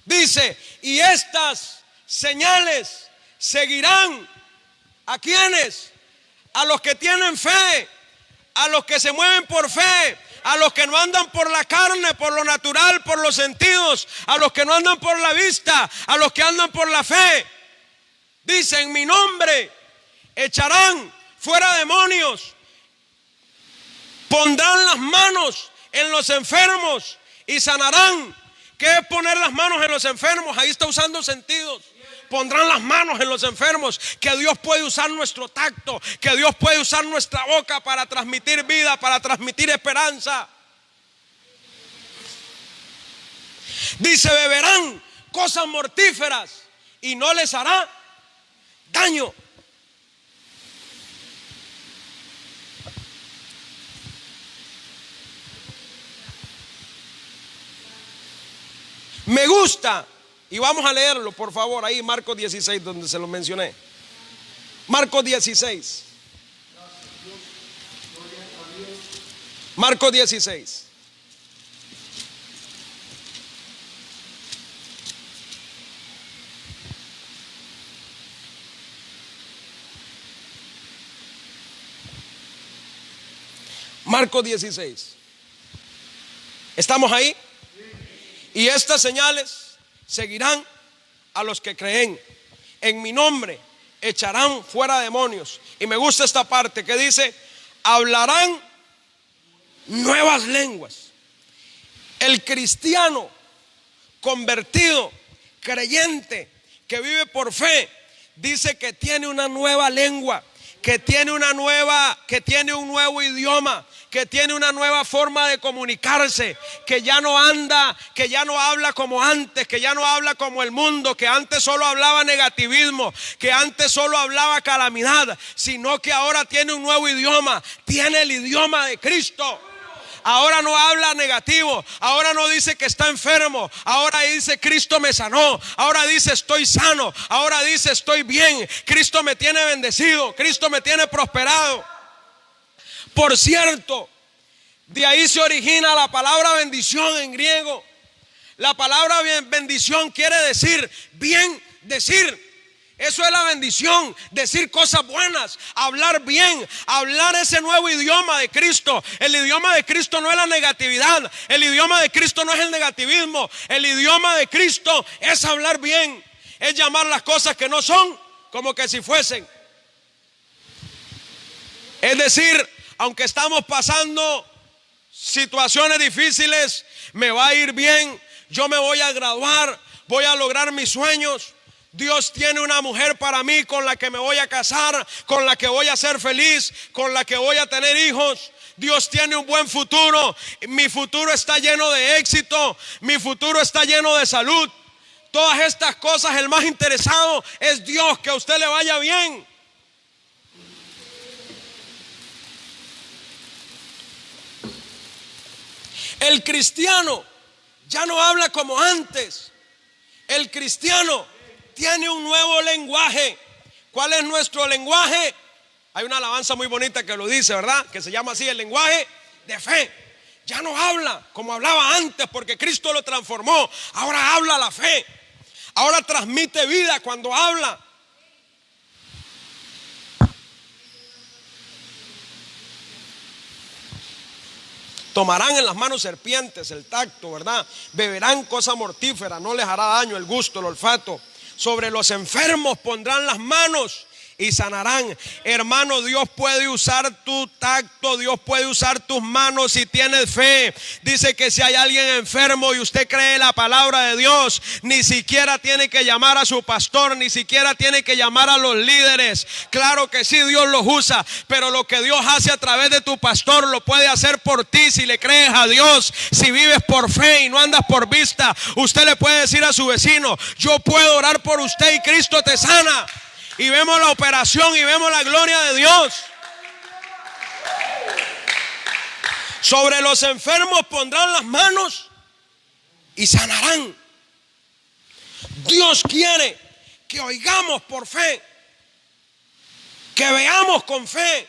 Dice: y estas señales seguirán ¿a quiénes? A los que tienen fe, a los que se mueven por fe, a los que no andan por la carne, por lo natural, por los sentidos, a los que no andan por la vista, a los que andan por la fe. Dice: en mi nombre echarán fuera demonios, pondrán las manos en los enfermos y sanarán. ¿Qué es poner las manos en los enfermos? Ahí está usando sentidos. Pondrán las manos en los enfermos. Que Dios puede usar nuestro tacto, que Dios puede usar nuestra boca para transmitir vida, para transmitir esperanza. Dice: beberán cosas mortíferas y no les hará daño. Me gusta, y vamos a leerlo por favor, ahí Marcos 16, donde se lo mencioné. Marcos 16. Marcos 16. Marcos 16. ¿Estamos ahí? Y estas señales seguirán a los que creen. En mi nombre echarán fuera demonios. Y me gusta esta parte que dice: hablarán nuevas lenguas. El cristiano convertido, creyente, que vive por fe, dice que tiene una nueva lengua, que tiene un nuevo idioma, que tiene una nueva forma de comunicarse, que ya no habla como antes, que ya no habla como el mundo, que antes solo hablaba negativismo, que antes solo hablaba calamidad, sino que ahora tiene un nuevo idioma, tiene el idioma de Cristo. Ahora no habla negativo. Ahora no dice que está enfermo. Ahora dice Cristo me sanó. Ahora dice estoy sano. Ahora dice estoy bien. Cristo me tiene bendecido. Cristo me tiene prosperado. Por cierto, de ahí se origina la palabra bendición en griego. La palabra bendición quiere decir bien decir. Eso es la bendición, decir cosas buenas, hablar bien, hablar ese nuevo idioma de Cristo. El idioma de Cristo no es la negatividad, el idioma de Cristo no es el negativismo. El idioma de Cristo es hablar bien, es llamar las cosas que no son como que si fuesen. Es decir, aunque estamos pasando situaciones difíciles, me va a ir bien, yo me voy a graduar, voy a lograr mis sueños. Dios tiene una mujer para mí con la que me voy a casar, con la que voy a ser feliz, con la que voy a tener hijos. Dios tiene un buen futuro. Mi futuro está lleno de éxito. Mi futuro está lleno de salud. Todas estas cosas, el más interesado es Dios, que a usted le vaya bien. El cristiano ya no habla como antes. El cristiano tiene un nuevo lenguaje. ¿Cuál es nuestro lenguaje? Hay una alabanza muy bonita que lo dice, ¿verdad? Que se llama así, el lenguaje de fe. Ya no habla como hablaba antes porque Cristo lo transformó. Ahora habla la fe. Ahora transmite vida cuando habla. Tomarán en las manos serpientes, el tacto, ¿verdad? Beberán cosa mortífera, no les hará daño el gusto, el olfato. Sobre los enfermos pondrán las manos y sanarán. Hermano, Dios puede usar tu tacto, Dios puede usar tus manos si tienes fe. Dice que si hay alguien enfermo y usted cree la palabra de Dios, ni siquiera tiene que llamar a su pastor, ni siquiera tiene que llamar a los líderes. Claro que sí, Dios los usa, pero lo que Dios hace a través de tu pastor lo puede hacer por ti si le crees a Dios. Si vives por fe y no andas por vista, usted le puede decir a su vecino: yo puedo orar por usted y Cristo te sana. Y vemos la operación y vemos la gloria de Dios. Sobre los enfermos pondrán las manos y sanarán. Dios quiere que oigamos por fe, que veamos con fe,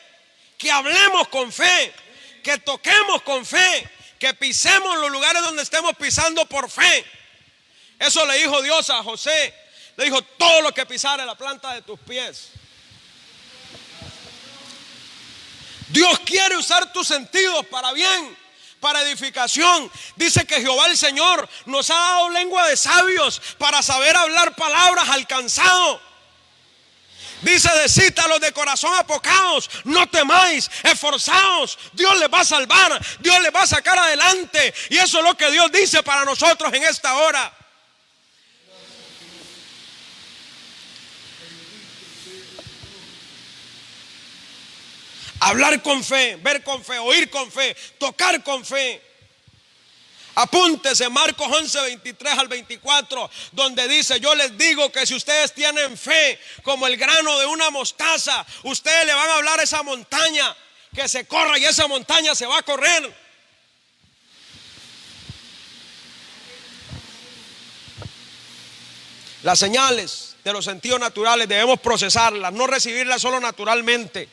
que hablemos con fe, que toquemos con fe, que pisemos los lugares donde estemos pisando por fe. Eso le dijo Dios a José. Le dijo: todo lo que pisare la planta de tus pies. Dios quiere usar tus sentidos para bien, para edificación. Dice que Jehová el Señor nos ha dado lengua de sabios para saber hablar palabras al cansado. Dice: decid a los de corazón apocados, no temáis, esforzaos, Dios les va a salvar, Dios les va a sacar adelante. Y eso es lo que Dios dice para nosotros en esta hora. Hablar con fe, ver con fe, oír con fe, tocar con fe. Apúntese Marcos 11, 23 al 24, donde dice: yo les digo que si ustedes tienen fe como el grano de una mostaza, ustedes le van a hablar a esa montaña que se corra y esa montaña se va a correr. Las señales de los sentidos naturales debemos procesarlas, no recibirlas solo naturalmente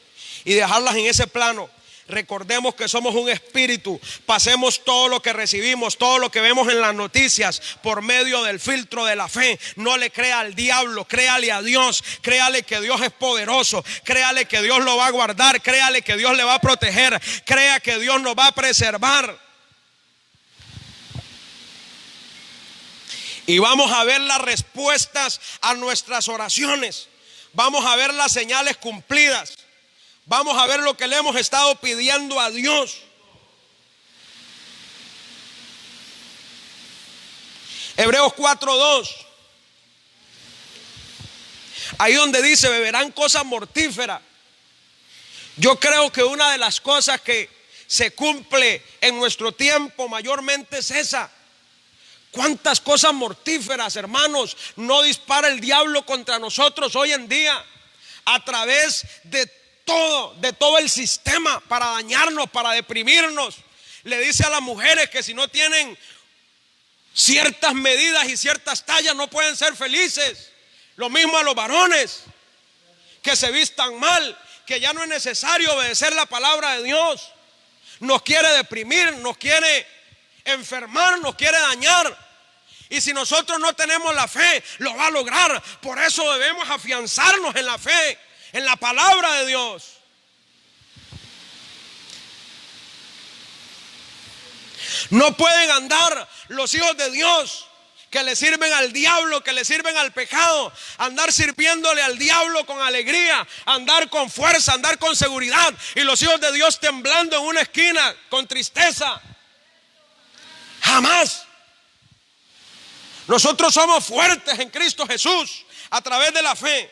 y dejarlas en ese plano. Recordemos que somos un espíritu. Pasemos todo lo que recibimos, todo lo que vemos en las noticias por medio del filtro de la fe. No le crea al diablo, créale a Dios. Créale que Dios es poderoso. Créale que Dios lo va a guardar. Créale que Dios le va a proteger. Crea que Dios nos va a preservar. Y vamos a ver las respuestas a nuestras oraciones. Vamos a ver las señales cumplidas. Vamos a ver lo que le hemos estado pidiendo a Dios. Hebreos 4:2. Ahí donde dice: beberán cosas mortíferas. Yo creo que una de las cosas que se cumple en nuestro tiempo mayormente es esa. ¿Cuántas cosas mortíferas, hermanos, no dispara el diablo contra nosotros hoy en día? A través de todo el sistema para dañarnos, para deprimirnos. le dice a las mujeres que si no tienen ciertas medidas y ciertas tallas no pueden ser felices. Lo mismo a los varones, que se vistan mal, que ya no es necesario obedecer la palabra de Dios. Nos quiere deprimir, nos quiere enfermar, nos quiere dañar. Y si nosotros no tenemos la fe, lo va a lograr. Por eso debemos afianzarnos en la fe, en la palabra de Dios. No pueden andar los hijos de Dios que le sirven al diablo, que le sirven al pecado, andar sirviéndole al diablo con alegría, andar con fuerza, andar con seguridad, y los hijos de Dios temblando en una esquina con tristeza. Jamás. Nosotros somos fuertes en Cristo Jesús a través de la fe.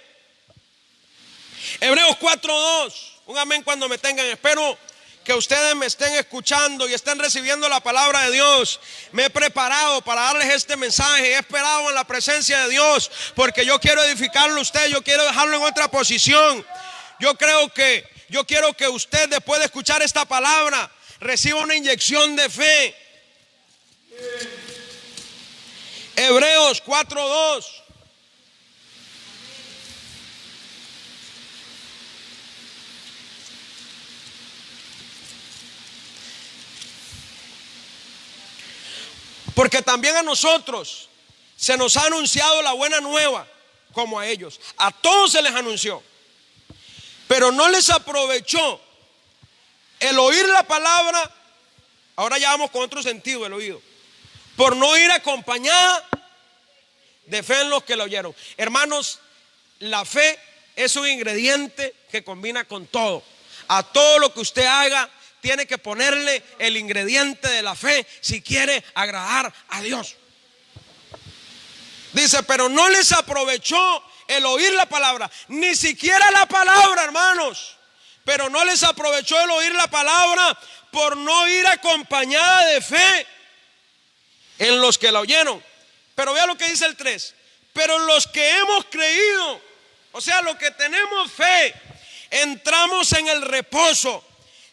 Hebreos 4:2. Un amén cuando me tengan. Espero que ustedes me estén escuchando y estén recibiendo la palabra de Dios. Me he preparado para darles este mensaje. He esperado en la presencia de Dios porque yo quiero edificarlo a usted. Yo quiero dejarlo en otra posición. Yo quiero que usted, después de escuchar esta palabra, reciba una inyección de fe. Hebreos 4:2. Porque también a nosotros se nos ha anunciado la buena nueva, como a ellos. A todos se les anunció, pero no les aprovechó el oír la palabra. Ahora ya vamos con otro sentido del oído. Por no ir acompañada de fe en los que la oyeron. Hermanos, la fe es un ingrediente que combina con todo. A todo lo que usted haga tiene que ponerle el ingrediente de la fe si quiere agradar a Dios. Dice, pero no les aprovechó el oír la palabra, ni siquiera la palabra, hermanos. Pero no les aprovechó el oír la palabra por no ir acompañada de fe en los que la oyeron. Pero vea lo que dice el 3. Pero los que hemos creído, o sea, los que tenemos fe, entramos en el reposo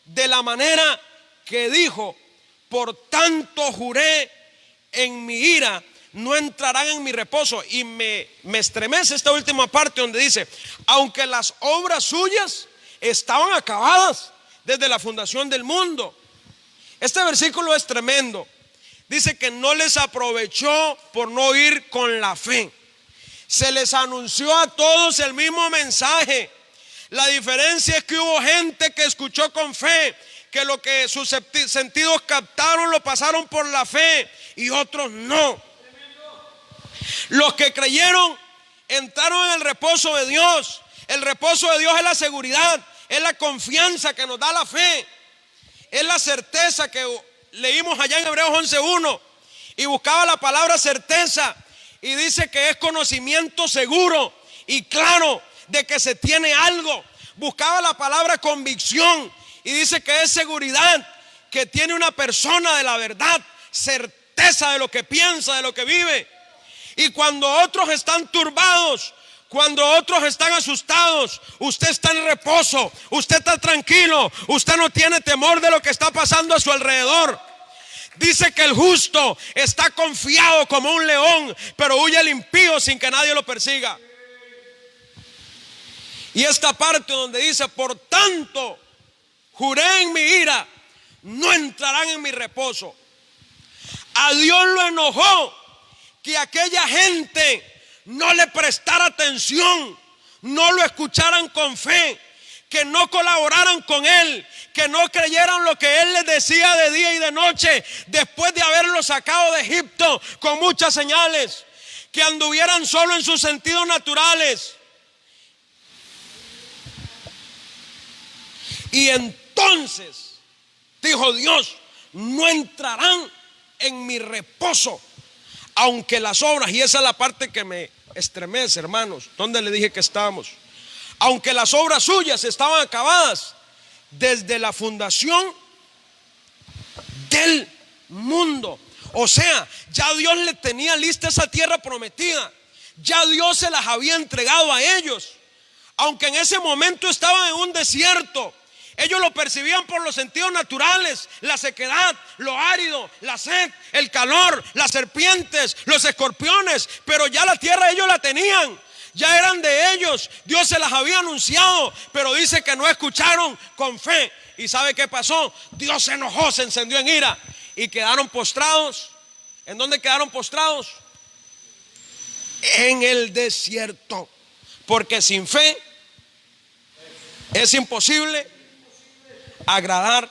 de la manera que dijo: por tanto juré en mi ira, no entrarán en mi reposo. Y me estremece esta última parte donde dice: aunque las obras suyas estaban acabadas desde la fundación del mundo. Este versículo es tremendo. Dice que no les aprovechó por no ir con la fe. Se les anunció a todos el mismo mensaje. La diferencia es que hubo gente que escuchó con fe, que lo que sus sentidos captaron lo pasaron por la fe, y otros no. Los que creyeron entraron en el reposo de Dios. El reposo de Dios es la seguridad, es la confianza que nos da la fe, es la certeza que leímos allá en Hebreos 11:1, y buscaba la palabra certeza, y dice que es conocimiento seguro y claro de que se tiene algo. Buscaba la palabra convicción, y dice que es seguridad que tiene una persona de la verdad, certeza de lo que piensa, de lo que vive. Y cuando otros están turbados, cuando otros están asustados, usted está en reposo, usted está tranquilo, usted no tiene temor de lo que está pasando a su alrededor. Dice que el justo está confiado como un león, pero huye el impío sin que nadie lo persiga. Y esta parte donde dice: por tanto juré en mi ira, no entrarán en mi reposo. A Dios lo enojó que aquella gente no le prestara atención, no lo escucharan con fe, que no colaboraran con él, que no creyeran lo que él les decía de día y de noche, después de haberlo sacado de Egipto con muchas señales, que anduvieran solo en sus sentidos naturales. Y entonces dijo Dios: no entrarán en mi reposo, aunque las obras, y esa es la parte que me estremece, hermanos, donde le dije que estábamos, aunque las obras suyas estaban acabadas desde la fundación del mundo. O sea, ya Dios le tenía lista esa tierra prometida, ya Dios se las había entregado a ellos, aunque en ese momento estaban en un desierto, Ellos lo percibían por los sentidos naturales: la sequedad, lo árido, la sed, el calor, las serpientes, los escorpiones. Pero ya la tierra ellos la tenían, ya eran de ellos. Dios se las había anunciado, pero dice que no escucharon con fe. ¿Y sabe qué pasó? Dios se enojó, se encendió en ira y quedaron postrados. ¿En dónde quedaron postrados? En el desierto. Porque sin fe es imposible agradar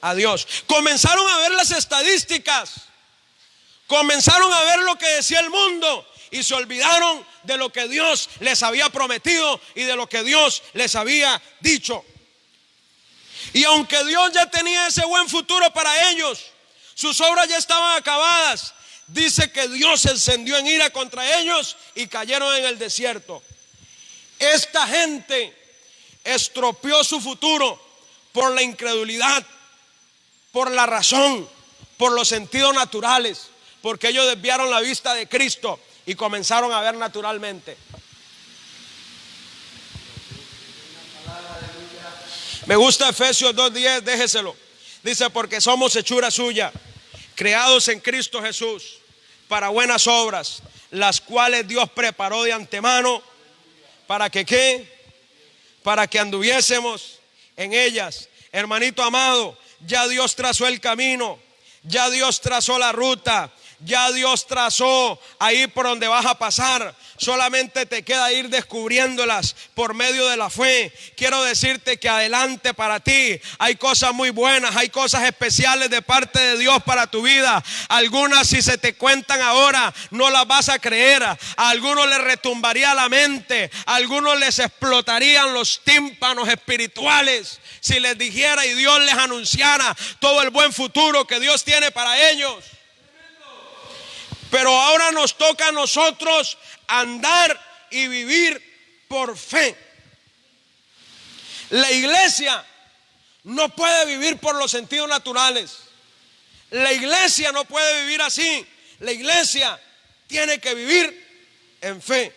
a Dios. Comenzaron a ver las estadísticas, comenzaron a ver lo que decía el mundo y se olvidaron de lo que Dios les había prometido y de lo que Dios les había dicho. Y aunque Dios ya tenía ese buen futuro para ellos, sus obras ya estaban acabadas, dice que Dios se encendió en ira contra ellos y cayeron en el desierto. Esta gente estropeó su futuro por la incredulidad, por la razón, por los sentidos naturales, porque ellos desviaron la vista de Cristo y comenzaron a ver naturalmente. Me gusta Efesios 2:10, déjeselo. Dice: porque somos hechura suya, creados en Cristo Jesús para buenas obras, las cuales Dios preparó de antemano para que ¿qué? Para que anduviésemos en ellas. Hermanito amado, ya Dios trazó el camino, ya Dios trazó la ruta, ya Dios trazó ahí por donde vas a pasar. Solamente te queda ir descubriéndolas por medio de la fe. Quiero decirte que adelante para ti hay cosas muy buenas, hay cosas especiales de parte de Dios para tu vida. Algunas, si se te cuentan ahora, no las vas a creer. A algunos les retumbaría la mente, a algunos les explotarían los tímpanos espirituales si les dijera y Dios les anunciara todo el buen futuro que Dios tiene para ellos. Pero ahora nos toca a nosotros andar y vivir por fe. La iglesia no puede vivir por los sentidos naturales. La iglesia no puede vivir así. La iglesia tiene que vivir en fe.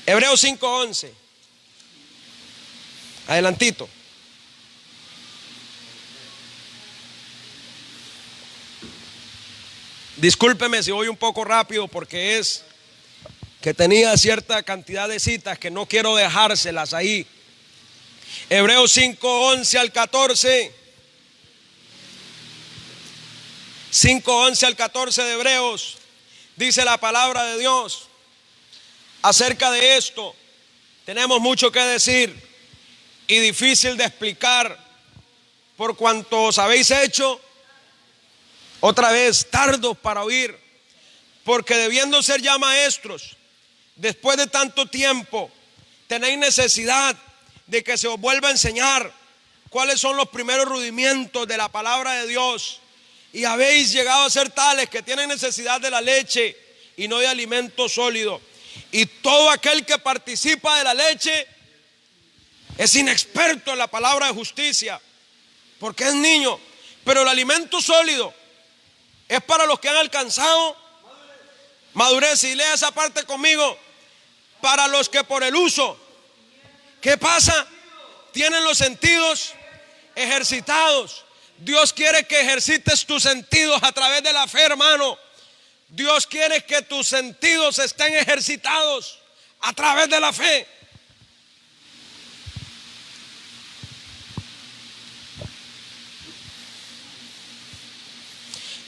Hebreos 5:11. Adelantito. Discúlpeme si voy un poco rápido, porque es que tenía cierta cantidad de citas que no quiero dejárselas ahí. Hebreos 5:11 al 14. 5:11 al 14 de Hebreos. Dice la palabra de Dios acerca de esto. Tenemos mucho que decir y difícil de explicar, por cuanto os habéis hecho otra vez tardos para oír, porque debiendo ser ya maestros, después de tanto tiempo, tenéis necesidad de que se os vuelva a enseñar cuáles son los primeros rudimentos de la palabra de Dios, y habéis llegado a ser tales que tienen necesidad de la leche y no de alimento sólido. Y todo aquel que participa de la leche es inexperto en la palabra de justicia, porque es niño. Pero el alimento sólido es para los que han alcanzado madurez. Y lea esa parte conmigo: para los que por el uso, ¿qué pasa? Tienen los sentidos ejercitados. Dios quiere que ejercites tus sentidos a través de la fe, hermano. Dios quiere que tus sentidos estén ejercitados a través de la fe.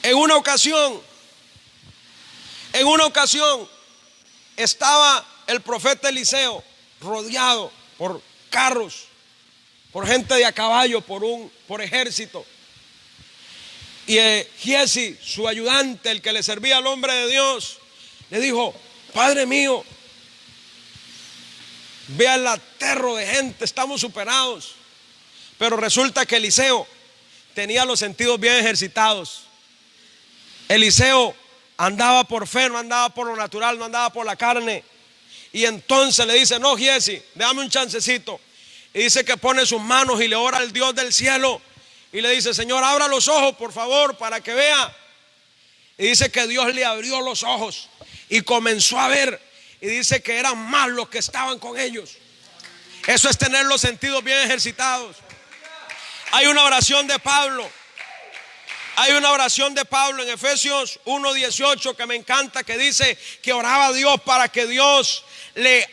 En una ocasión estaba el profeta Eliseo rodeado por carros, por gente de a caballo, por ejército. Y Giesi, su ayudante, el que le servía al hombre de Dios, le dijo: Padre mío, vea el aterro de gente, estamos superados. Pero resulta que Eliseo tenía los sentidos bien ejercitados. Eliseo andaba por fe, no andaba por lo natural, no andaba por la carne. Y entonces le dice: no, Giesi, déjame un chancecito. Y dice que pone sus manos y le ora al Dios del cielo y le dice: Señor, abra los ojos, por favor, para que vea. Y dice que Dios le abrió los ojos y comenzó a ver. y dice que eran más los que estaban con ellos. Eso es tener los sentidos bien ejercitados. Hay una oración de Pablo. Hay una oración de Pablo en Efesios 1:18 que me encanta, que dice que oraba a Dios para que Dios le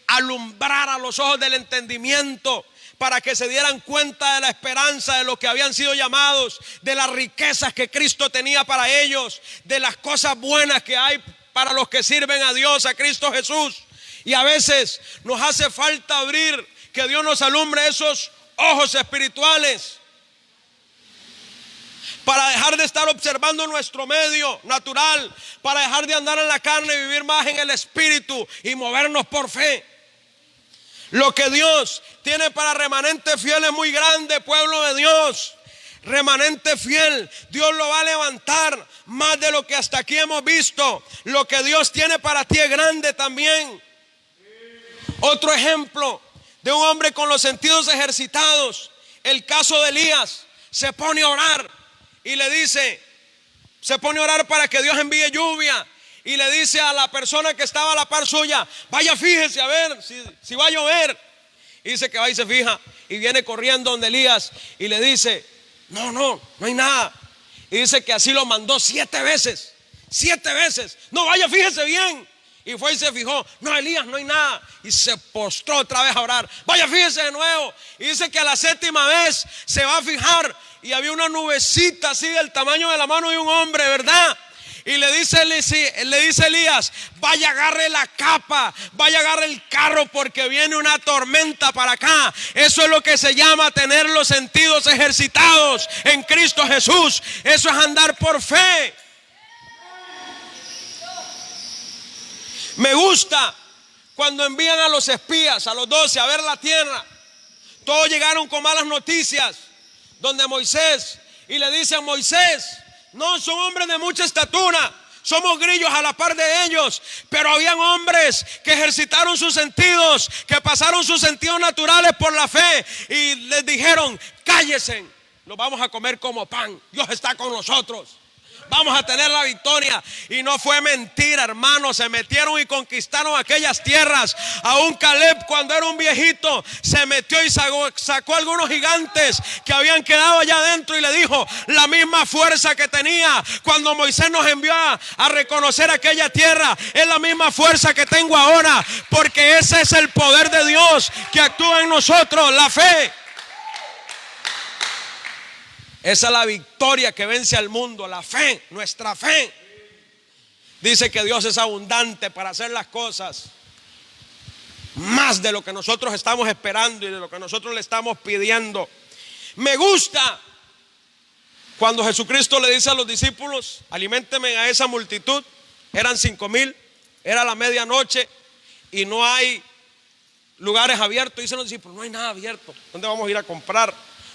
alumbrara los ojos del entendimiento, para que se dieran cuenta de la esperanza de los que habían sido llamados, de las riquezas que Cristo tenía para ellos, de las cosas buenas que hay para los que sirven a Dios, a Cristo Jesús. Y a veces nos hace falta abrir, que Dios nos alumbre esos ojos espirituales, para dejar de estar observando nuestro medio natural, para dejar de andar en la carne y vivir más en el espíritu y movernos por fe. Lo que Dios tiene para remanente fiel es muy grande, pueblo de Dios. Remanente fiel, Dios lo va a levantar más de lo que hasta aquí hemos visto. Lo que Dios tiene para ti es grande también. Otro ejemplo de un hombre con los sentidos ejercitados, el caso de Elías. Se pone a orar y le dice, se pone a orar para que Dios envíe lluvia. Y le dice a la persona que estaba a la par suya, vaya, fíjese a ver si va a llover. Y dice que va y se fija y viene corriendo donde Elías y le dice, no hay nada. Y dice que así lo mandó 7 veces. 7 veces. No, vaya, fíjese bien. Y fue y se fijó, no, Elías, no hay nada. Y se postró otra vez a orar, vaya, fíjese de nuevo. Y dice que a la 7ª vez se va a fijar y había una nubecita así del tamaño de la mano de un hombre, ¿verdad? Y le dice Elías, vaya, agarre la capa, vaya, agarre el carro, porque viene una tormenta para acá. Eso es lo que se llama tener los sentidos ejercitados en Cristo Jesús. Eso es andar por fe. Me gusta cuando envían a los espías, a los 12, a ver la tierra. Todos llegaron con malas noticias donde Moisés, y le dicen, Moisés, no, son hombres de mucha estatura, somos grillos a la par de ellos. Pero habían hombres que ejercitaron sus sentidos, que pasaron sus sentidos naturales por la fe, y les dijeron, cállense, los vamos a comer como pan, Dios está con nosotros, vamos a tener la victoria. Y no fue mentira, hermanos, se metieron y conquistaron aquellas tierras. Aún Caleb, cuando era un viejito, se metió y sacó algunos gigantes que habían quedado allá adentro, y le dijo, la misma fuerza que tenía cuando Moisés nos envió a reconocer aquella tierra, es la misma fuerza que tengo ahora, porque ese es el poder de Dios que actúa en nosotros, la fe. Esa es la victoria que vence al mundo, la fe, nuestra fe. Dice que Dios es abundante para hacer las cosas más de lo que nosotros estamos esperando y de lo que nosotros le estamos pidiendo. Me gusta cuando Jesucristo le dice a los discípulos, aliméntenme a esa multitud. Eran 5,000, era la medianoche y no hay lugares abiertos. Dicen los discípulos, no hay nada abierto, ¿dónde vamos a ir a comprar?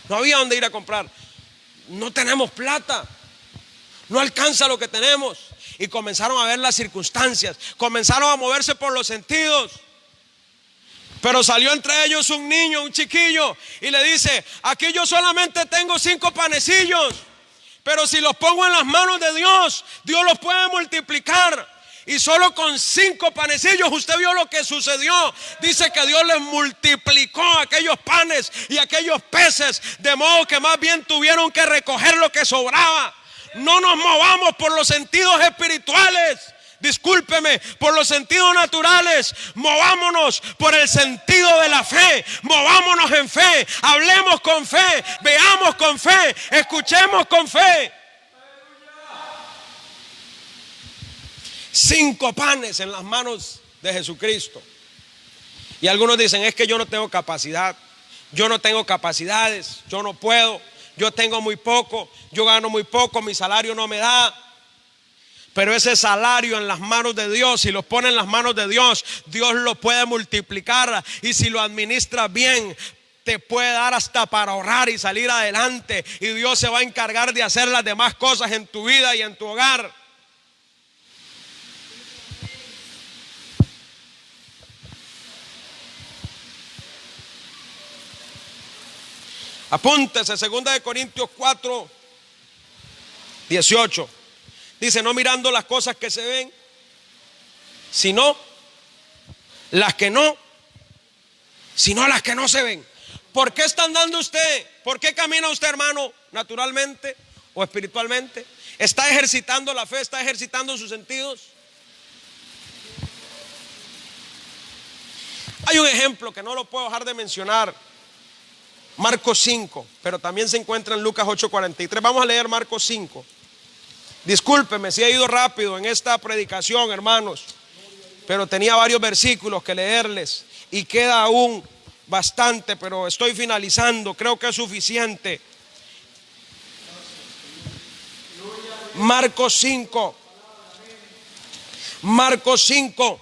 No había dónde ir a comprar. No tenemos plata, no alcanza lo que tenemos. Y comenzaron a ver las circunstancias, comenzaron a moverse por los sentidos. Pero salió entre ellos un niño, un chiquillo, y le dice, aquí yo solamente tengo 5 panecillos, pero si los pongo en las manos de Dios, Dios los puede multiplicar. Y solo con 5 panecillos, usted vio lo que sucedió. Dice que Dios les multiplicó aquellos panes y aquellos peces, de modo que más bien tuvieron que recoger lo que sobraba. No nos movamos por los sentidos espirituales, discúlpeme, por los sentidos naturales. Movámonos por el sentido de la fe. Movámonos en fe, hablemos con fe, veamos con fe, escuchemos con fe. 5 panes en las manos de Jesucristo. Y algunos dicen, es que yo no tengo capacidad, yo no tengo capacidades, yo no puedo, yo tengo muy poco, yo gano muy poco, mi salario no me da. Pero ese salario en las manos de Dios, si lo pone en las manos de Dios, Dios lo puede multiplicar. Y si lo administras bien, te puede dar hasta para ahorrar y salir adelante. Y Dios se va a encargar de hacer las demás cosas en tu vida y en tu hogar. Apúntese, 2 Corintios 4, 18. Dice, no mirando las cosas que se ven, sino las que no, sino las que no se ven. ¿Por qué está andando usted? ¿Por qué camina usted, hermano, naturalmente o espiritualmente? ¿Está ejercitando la fe? ¿Está ejercitando sus sentidos? Hay un ejemplo que no lo puedo dejar de mencionar. Marcos 5, pero también se encuentra en Lucas 8:43. Vamos a leer Marcos 5. Discúlpeme si he ido rápido en esta predicación, hermanos, pero tenía varios versículos que leerles y queda aún bastante, pero estoy finalizando, creo que es suficiente. Marcos 5. Marcos 5.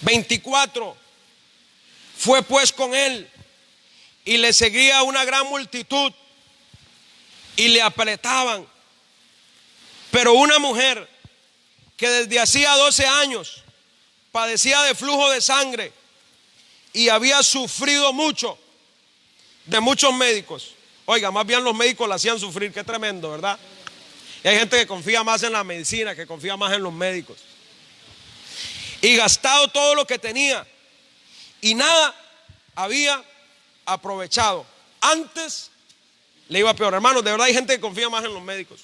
(24) Fue pues con él y le seguía una gran multitud y le apretaban. Pero una mujer que desde hacía 12 años padecía de flujo de sangre y había sufrido mucho de muchos médicos. Oiga, más bien los médicos la hacían sufrir, qué tremendo, ¿verdad? Y hay gente que confía más en la medicina, que confía más en los médicos. Y gastado todo lo que tenía y nada había aprovechado. Antes le iba peor. Hermanos, de verdad hay gente que confía más en los médicos.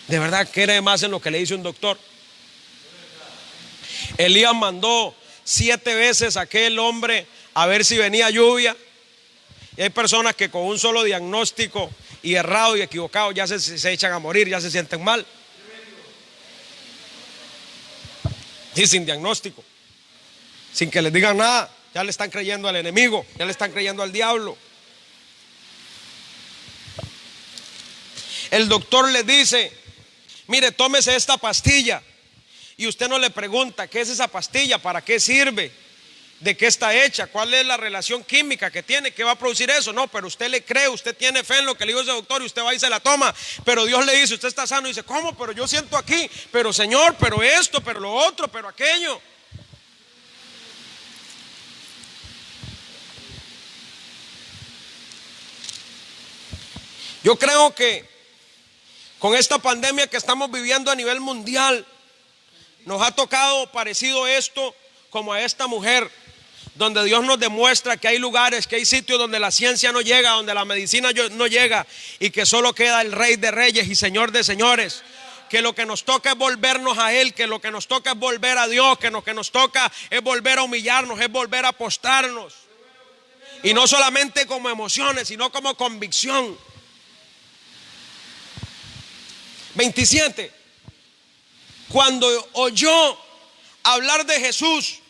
De verdad cree más en lo que le dice un doctor. Elías mandó 7 veces a aquel hombre a ver si venía lluvia. Y hay personas que con un solo diagnóstico y errado y equivocado ya se echan a morir, ya se sienten mal. Y sin diagnóstico, sin que les digan nada, ya le están creyendo al enemigo, ya le están creyendo al diablo. El doctor le dice: mire, tómese esta pastilla. Y usted no le pregunta: ¿qué es esa pastilla? ¿Para qué sirve? ¿De qué está hecha? ¿Cuál es la relación química que tiene? ¿Qué va a producir eso? No, pero usted le cree, usted tiene fe en lo que le dijo ese doctor y usted va y se la toma. Pero Dios le dice: usted está sano. Y dice: ¿cómo? Pero yo siento aquí, pero Señor, pero esto, pero lo otro, pero aquello. Yo creo que con esta pandemia que estamos viviendo a nivel mundial, nos ha tocado parecido esto como a esta mujer, donde Dios nos demuestra que hay lugares, que hay sitios donde la ciencia no llega, donde la medicina no llega, y que solo queda el Rey de Reyes y Señor de Señores. Que lo que nos toca es volvernos a Él, que lo que nos toca es volver a Dios, que lo que nos toca es volver a humillarnos, es volver a postrarnos. Y no solamente como emociones, sino como convicción. 27. Cuando oyó hablar de Jesús,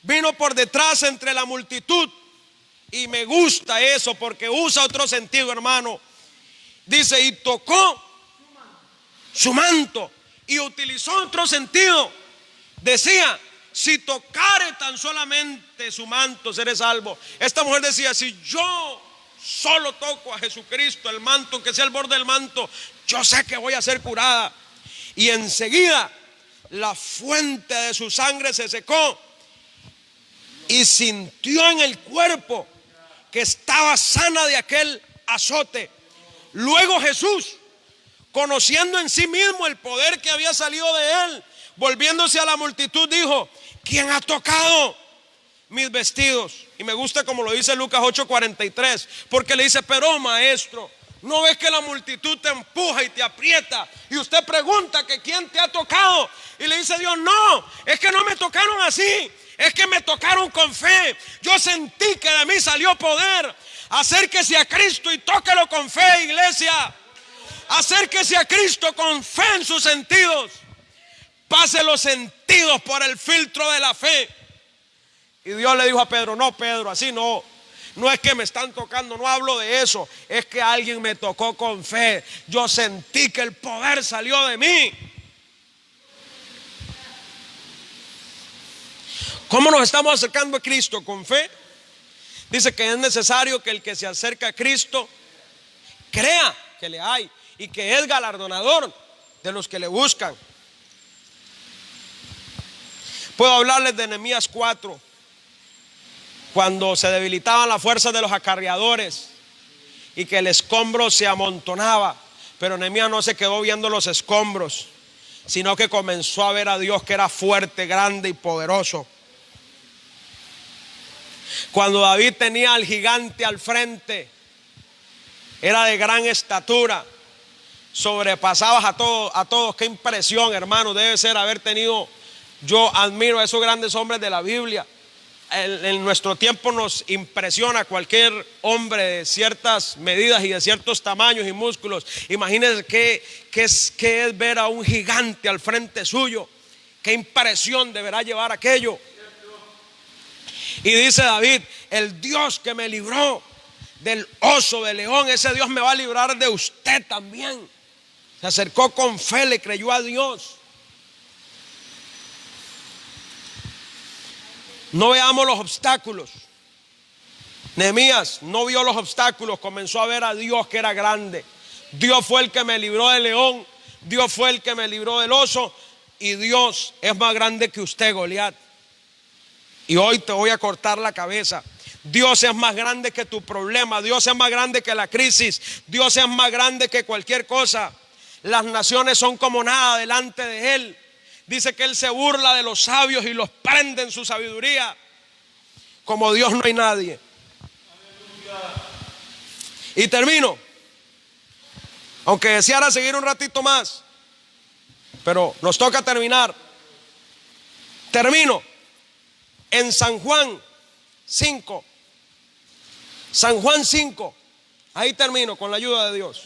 vino por detrás entre la multitud. Y me gusta eso porque usa otro sentido, hermano. Dice: y tocó su manto. Y utilizó otro sentido. Decía: si tocare tan solamente su manto, seré salvo. Esta mujer decía: si yo solo toco a Jesucristo, el manto, que sea el borde del manto, yo sé que voy a ser curada. Y enseguida la fuente de su sangre se secó y sintió en el cuerpo que estaba sana de aquel azote. Luego Jesús, conociendo en sí mismo el poder que había salido de él, volviéndose a la multitud, dijo: ¿quién ha tocado mis vestidos? Y me gusta como lo dice Lucas 8:43, porque le dice: pero maestro, ¿no ves que la multitud te empuja y te aprieta? Y usted pregunta que quién te ha tocado. Y le dice Dios: no, es que no me tocaron así, es que me tocaron con fe. Yo sentí que de mí salió poder. Acérquese a Cristo y tóquelo con fe, iglesia. Acérquese a Cristo con fe en sus sentidos. Pase los sentidos por el filtro de la fe. Y Dios le dijo a Pedro: no, Pedro, así no. No es que me están tocando, no hablo de eso. Es que alguien me tocó con fe. Yo sentí que el poder salió de mí. ¿Cómo nos estamos acercando a Cristo? Con fe. Dice que es necesario que el que se acerca a Cristo crea que le hay y que es galardonador de los que le buscan. Puedo hablarles de Nehemías 4. Cuando se debilitaban las fuerzas de los acarreadores y que el escombro se amontonaba. Pero Nehemías no se quedó viendo los escombros, sino que comenzó a ver a Dios, que era fuerte, grande y poderoso. Cuando David tenía al gigante al frente, era de gran estatura, sobrepasabas a todos. Qué impresión, hermano, debe ser haber tenido. Yo admiro a esos grandes hombres de la Biblia. En nuestro tiempo nos impresiona cualquier hombre de ciertas medidas y de ciertos tamaños y músculos. Imagínense qué es ver a un gigante al frente suyo. Qué impresión deberá llevar aquello. Y dice David: el Dios que me libró del oso, del león, ese Dios me va a librar de usted también. Se acercó con fe, le creyó a Dios. No veamos los obstáculos. Nehemías no vio los obstáculos, comenzó a ver a Dios, que era grande. Dios fue el que me libró del león, Dios fue el que me libró del oso, y Dios es más grande que usted, Goliat. Y hoy te voy a cortar la cabeza. Dios es más grande que tu problema, Dios es más grande que la crisis, Dios es más grande que cualquier cosa. Las naciones son como nada delante de Él. Dice que Él se burla de los sabios y los prende en su sabiduría. Como Dios no hay nadie. Y termino, aunque deseara seguir un ratito más, pero nos toca terminar. Termino en San Juan 5. San Juan 5. Ahí termino con la ayuda de Dios.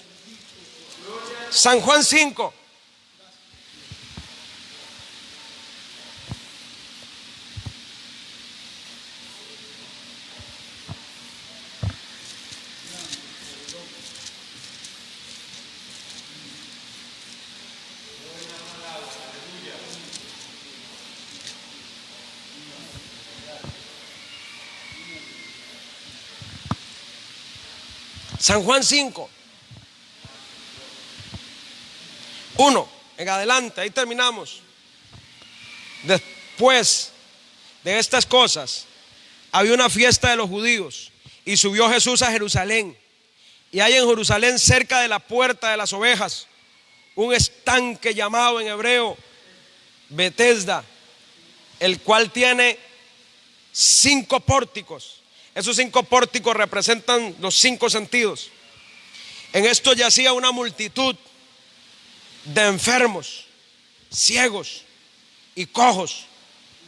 San Juan 5. San Juan 5, 1 en adelante, ahí terminamos. Después de estas cosas, había una fiesta de los judíos y subió Jesús a Jerusalén. Y hay en Jerusalén, cerca de la puerta de las ovejas, un estanque llamado en hebreo Betesda, el cual tiene 5 pórticos. Esos 5 pórticos representan los 5 sentidos. En esto yacía una multitud de enfermos, ciegos y cojos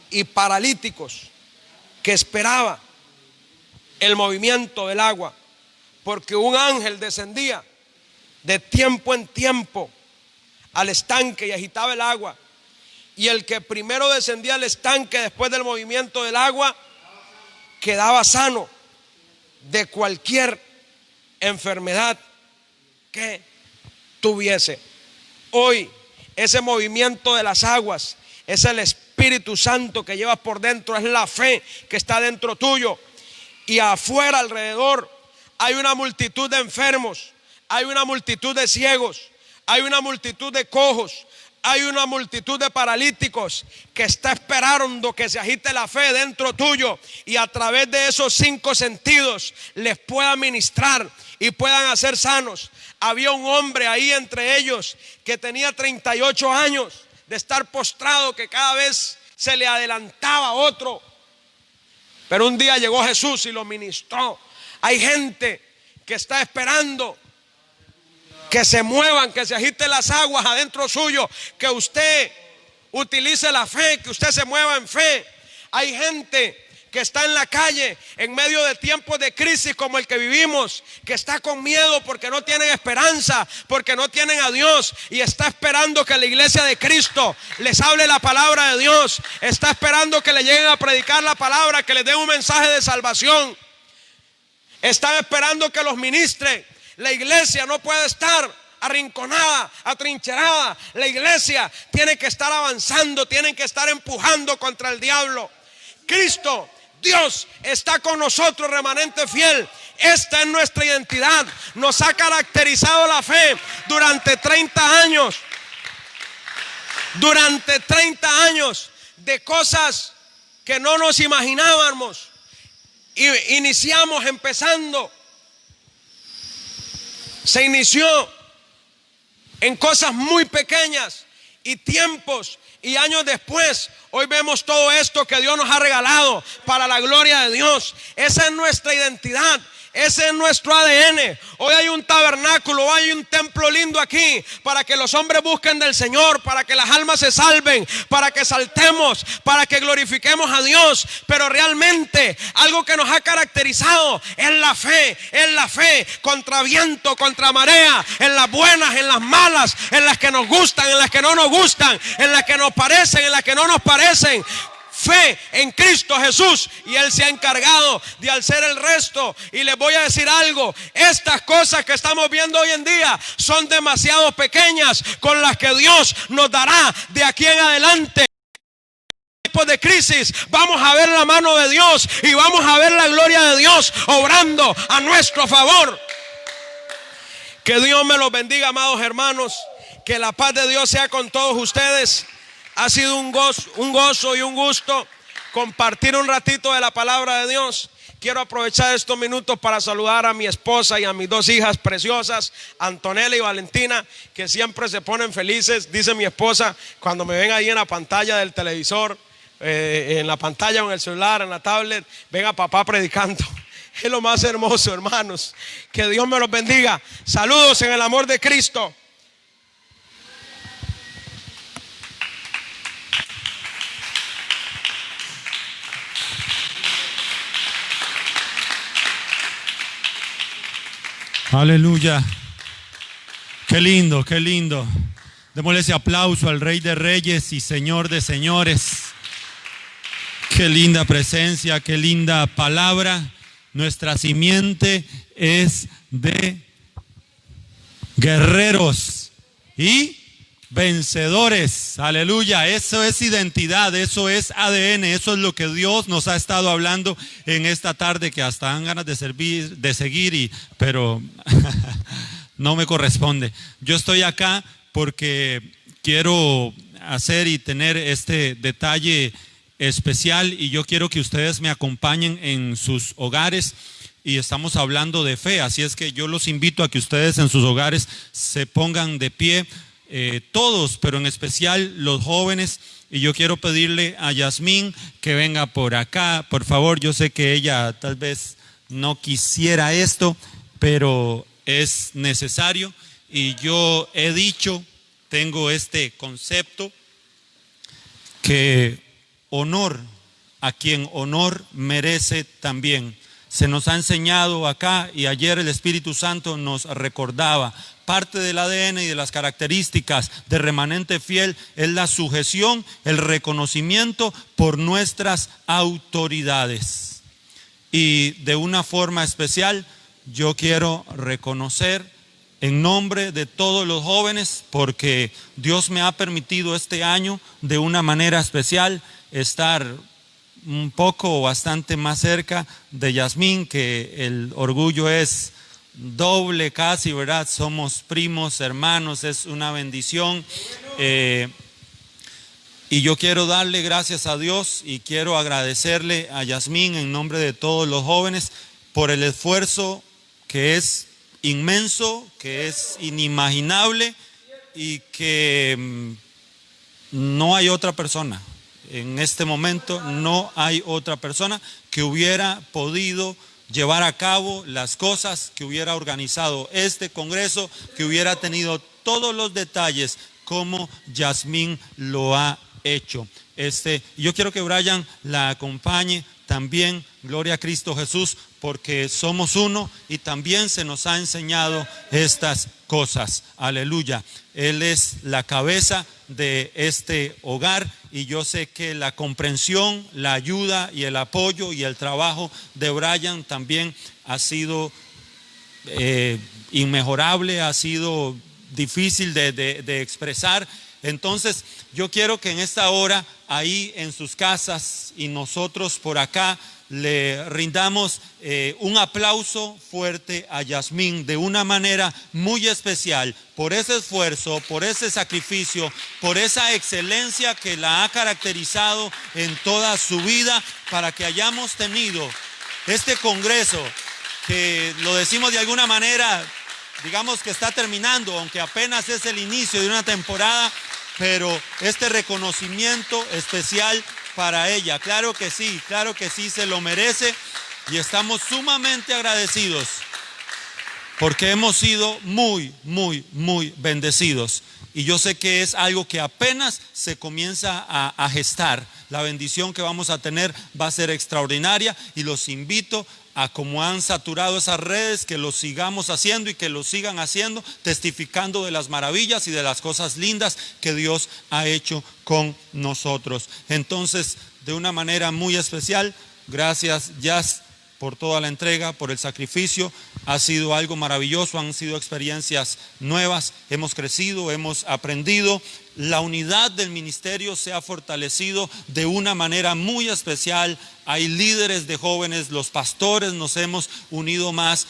y paralíticos, que esperaba el movimiento del agua, porque un ángel descendía de tiempo en tiempo al estanque y agitaba el agua. Y el que primero descendía al estanque después del movimiento del agua quedaba sano de cualquier enfermedad que tuviese. Hoy ese movimiento de las aguas es el Espíritu Santo que llevas por dentro, es la fe que está dentro tuyo. Y afuera, alrededor, hay una multitud de enfermos, hay una multitud de ciegos, hay una multitud de cojos, hay una multitud de paralíticos que está esperando que se agite la fe dentro tuyo y a través de esos 5 sentidos les pueda ministrar y puedan hacer sanos. Había un hombre ahí entre ellos que tenía 38 años de estar postrado, que cada vez se le adelantaba otro. Pero un día llegó Jesús y lo ministró. Hay gente que está esperando que se muevan, que se agiten las aguas adentro suyo, que usted utilice la fe, que usted se mueva en fe. Hay gente que está en la calle en medio de tiempos de crisis como el que vivimos, que está con miedo porque no tienen esperanza, porque no tienen a Dios, y está esperando que la iglesia de Cristo les hable la palabra de Dios, está esperando que le lleguen a predicar la palabra, que les den un mensaje de salvación, están esperando que los ministren. La iglesia no puede estar arrinconada, atrincherada. La iglesia tiene que estar avanzando, tienen que estar empujando contra el diablo. Cristo, Dios, está con nosotros, remanente fiel. Esta es nuestra identidad. Nos ha caracterizado la fe durante 30 años. Durante 30 años de cosas que no nos imaginábamos. Y iniciamos empezando se inició en cosas muy pequeñas y tiempos y años después, hoy vemos todo esto que Dios nos ha regalado para la gloria de Dios. Esa es nuestra identidad. Ese es nuestro ADN. Hoy hay un tabernáculo, hoy hay un templo lindo aquí para que los hombres busquen del Señor, para que las almas se salven, para que saltemos, para que glorifiquemos a Dios. Pero realmente algo que nos ha caracterizado es la fe contra viento, contra marea, en las buenas, en las malas, en las que nos gustan, en las que no nos gustan, en las que nos parecen, en las que no nos parecen. Fe en Cristo Jesús, y Él se ha encargado de hacer el resto. Y les voy a decir algo: estas cosas que estamos viendo hoy en día son demasiado pequeñas con las que Dios nos dará de aquí en adelante. De crisis vamos a ver la mano de Dios y vamos a ver la gloria de Dios obrando a nuestro favor. Que Dios me los bendiga, amados hermanos. Que la paz de Dios sea con todos ustedes. Ha sido un gozo y un gusto compartir un ratito de la palabra de Dios. Quiero aprovechar estos minutos para saludar a mi esposa y a mis dos hijas preciosas, Antonella y Valentina, que siempre se ponen felices, dice mi esposa, cuando me ven ahí en la pantalla del televisor, en la pantalla o en el celular, en la tablet, ven a papá predicando. Es lo más hermoso, hermanos. Que Dios me los bendiga. Saludos en el amor de Cristo. Aleluya. Qué lindo, qué lindo. Démosle ese aplauso al Rey de Reyes y Señor de Señores. Qué linda presencia, qué linda palabra. Nuestra simiente es de guerreros y vencedores. Aleluya. Eso es identidad, eso es ADN, eso es lo que Dios nos ha estado hablando en esta tarde, que hasta dan ganas de seguir, pero no me corresponde. Yo estoy acá porque quiero hacer y tener este detalle especial, y yo quiero que ustedes me acompañen en sus hogares. Y estamos hablando de fe, así es que yo los invito a que ustedes en sus hogares se pongan de pie. Todos, pero en especial los jóvenes, y yo quiero pedirle a Yasmín que venga por acá, por favor. Yo sé que ella tal vez no quisiera esto, pero es necesario, y yo he dicho, tengo este concepto, que honor a quien honor merece también. Se nos ha enseñado acá, y ayer el Espíritu Santo nos recordaba, parte del ADN y de las características de remanente fiel es la sujeción, el reconocimiento por nuestras autoridades. Y de una forma especial, yo quiero reconocer en nombre de todos los jóvenes, porque Dios me ha permitido este año de una manera especial estar un poco o bastante más cerca de Yasmín, que el orgullo es doble casi, ¿verdad? Somos primos, hermanos, es una bendición. Y yo quiero darle gracias a Dios y quiero agradecerle a Yasmín en nombre de todos los jóvenes por el esfuerzo que es inmenso, que es inimaginable, y que no hay otra persona. En este momento no hay otra persona que hubiera podido llevar a cabo las cosas, que hubiera organizado este congreso, que hubiera tenido todos los detalles como Yasmín lo ha hecho. Yo quiero que Brian la acompañe también, gloria a Cristo Jesús, porque somos uno y también se nos ha enseñado estas cosas. Aleluya. Él es la cabeza de este hogar, y yo sé que la comprensión, la ayuda y el apoyo y el trabajo de Brian también ha sido inmejorable, ha sido difícil de expresar. Entonces yo quiero que en esta hora, ahí en sus casas y nosotros por acá, le rindamos un aplauso fuerte a Yasmín de una manera muy especial por ese esfuerzo, por ese sacrificio, por esa excelencia que la ha caracterizado en toda su vida, para que hayamos tenido este congreso, que lo decimos de alguna manera digamos que está terminando, aunque apenas es el inicio de una temporada, pero este reconocimiento especial para ella. Claro que sí, se lo merece y estamos sumamente agradecidos porque hemos sido muy bendecidos. Y yo sé que es algo que apenas se comienza a gestar. La bendición que vamos a tener va a ser extraordinaria y los invito a, como han saturado esas redes, que lo sigamos haciendo y que lo sigan haciendo, testificando de las maravillas y de las cosas lindas que Dios ha hecho con nosotros. Entonces, de una manera muy especial, gracias Jazz por toda la entrega, por el sacrificio. Ha sido algo maravilloso, han sido experiencias nuevas, hemos crecido, hemos aprendido. La unidad del ministerio se ha fortalecido de una manera muy especial. Hay líderes de jóvenes, los pastores nos hemos unido más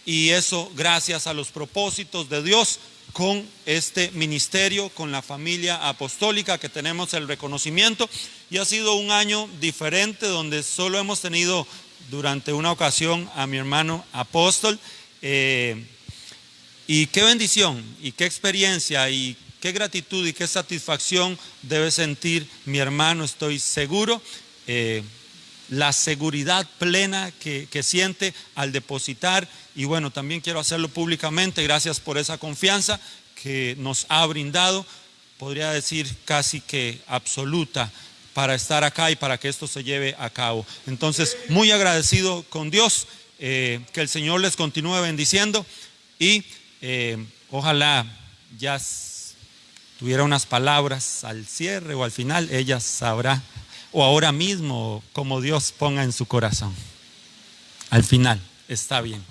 y eso gracias a los propósitos de Dios con este ministerio, con la familia apostólica, que tenemos el reconocimiento. Y ha sido un año diferente donde solo hemos tenido durante una ocasión a mi hermano apóstol, y qué bendición y qué experiencia y qué gratitud y qué satisfacción debe sentir mi hermano, estoy seguro, la seguridad plena que siente al depositar. Y bueno, también quiero hacerlo públicamente, gracias por esa confianza que nos ha brindado, podría decir casi que absoluta, para estar acá y para que esto se lleve a cabo. Entonces, muy agradecido con Dios, que el Señor les continúe bendiciendo y ojalá ya tuviera unas palabras al cierre o al final, ella sabrá, o ahora mismo, como Dios ponga en su corazón. Al final, está bien.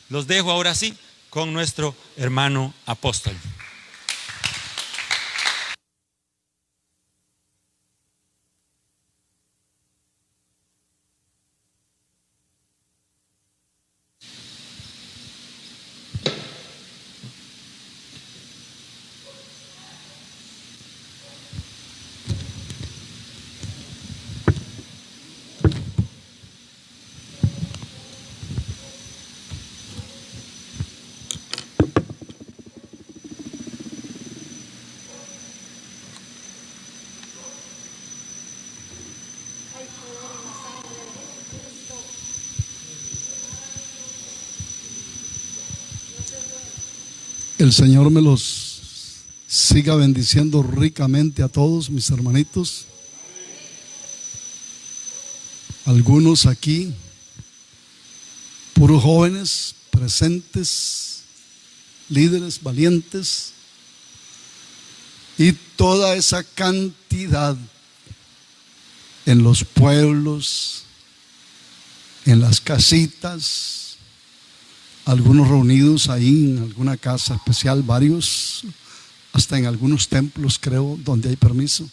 Los dejo ahora sí con nuestro hermano apóstol. El Señor me los siga bendiciendo ricamente a todos mis hermanitos. Algunos aquí, puros jóvenes, presentes, líderes, valientes, y toda esa cantidad en los pueblos, en las casitas, algunos reunidos ahí en alguna casa especial, varios, hasta en algunos templos creo, donde hay permiso.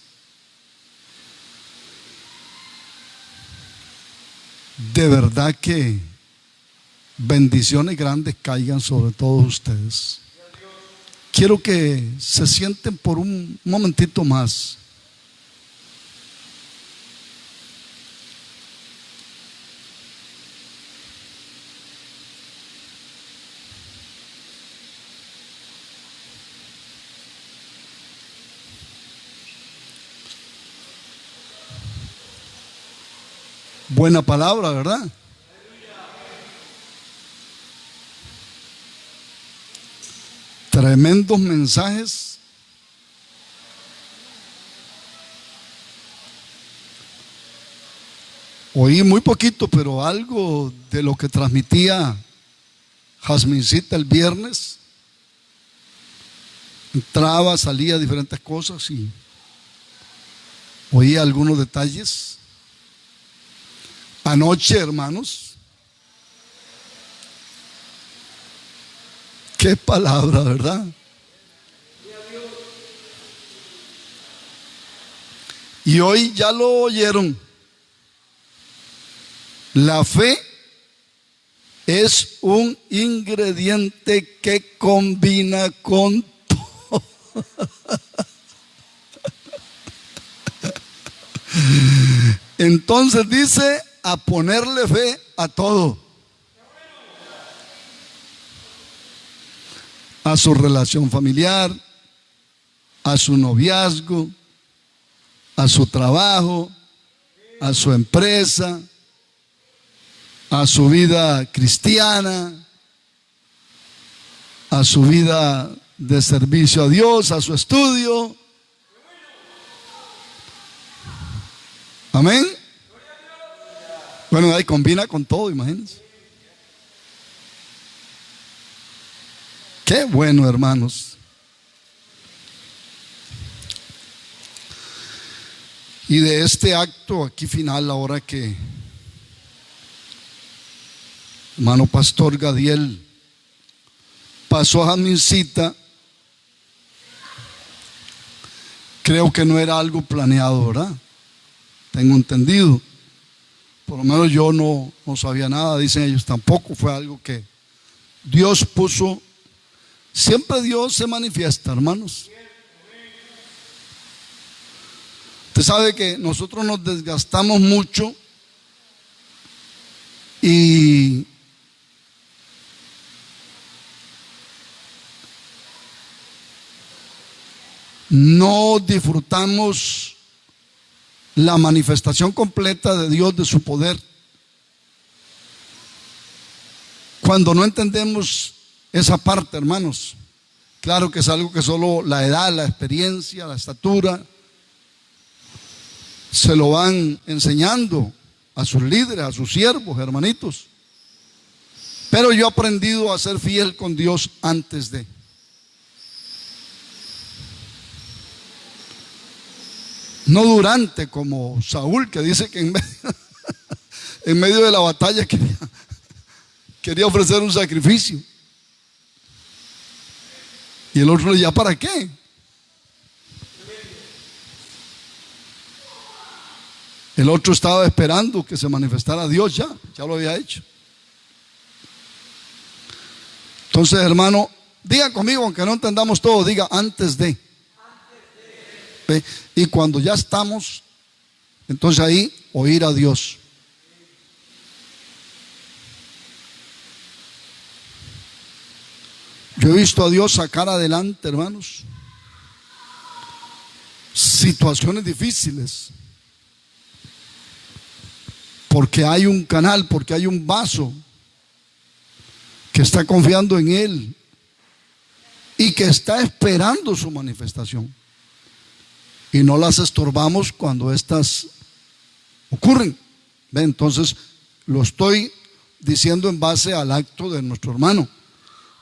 De verdad que bendiciones grandes caigan sobre todos ustedes. Quiero que se sienten por un momentito más. Buena palabra, ¿verdad? Tremendos mensajes. Oí muy poquito, pero algo de lo que transmitía Jasmincita el viernes. Entraba, salía diferentes cosas y oí algunos detalles. Anoche, hermanos, qué palabra, ¿verdad? Y hoy ya lo oyeron. La fe es un ingrediente que combina con todo. Entonces dice, a ponerle fe a todo. a su relación familiar, a su noviazgo, a su trabajo, a su empresa, a su vida cristiana, a su vida de servicio a Dios, a su estudio. Amén. Bueno, ahí combina con todo, imagínense. Qué bueno, hermanos. Y de este acto aquí final, ahora que hermano pastor Gadiel pasó a Jasmincita, creo que no era algo planeado, ¿verdad? Tengo entendido. Por lo menos yo no sabía nada, dicen ellos tampoco, fue algo que Dios puso. Siempre Dios se manifiesta, hermanos. Usted sabe que nosotros nos desgastamos mucho y no disfrutamos la manifestación completa de Dios, de su poder, cuando no entendemos esa parte, hermanos. Claro que es algo que solo la edad, la experiencia, la estatura se lo van enseñando a sus líderes, a sus siervos, hermanitos. Pero yo he aprendido a ser fiel con Dios antes de. No durante, como Saúl, que dice que en medio de la batalla quería ofrecer un sacrificio. Y el otro le decía, ¿para qué? El otro estaba esperando que se manifestara Dios, ya lo había hecho. Entonces, hermano, digan conmigo, aunque no entendamos todo, diga antes de. ¿Ve? Y cuando ya estamos, entonces ahí oír a Dios. Yo he visto a Dios sacar adelante, hermanos, situaciones difíciles, porque hay un canal, porque hay un vaso que está confiando en Él y que está esperando su manifestación. Y no las estorbamos cuando estas ocurren. ¿Ve? Entonces lo estoy diciendo en base al acto de nuestro hermano.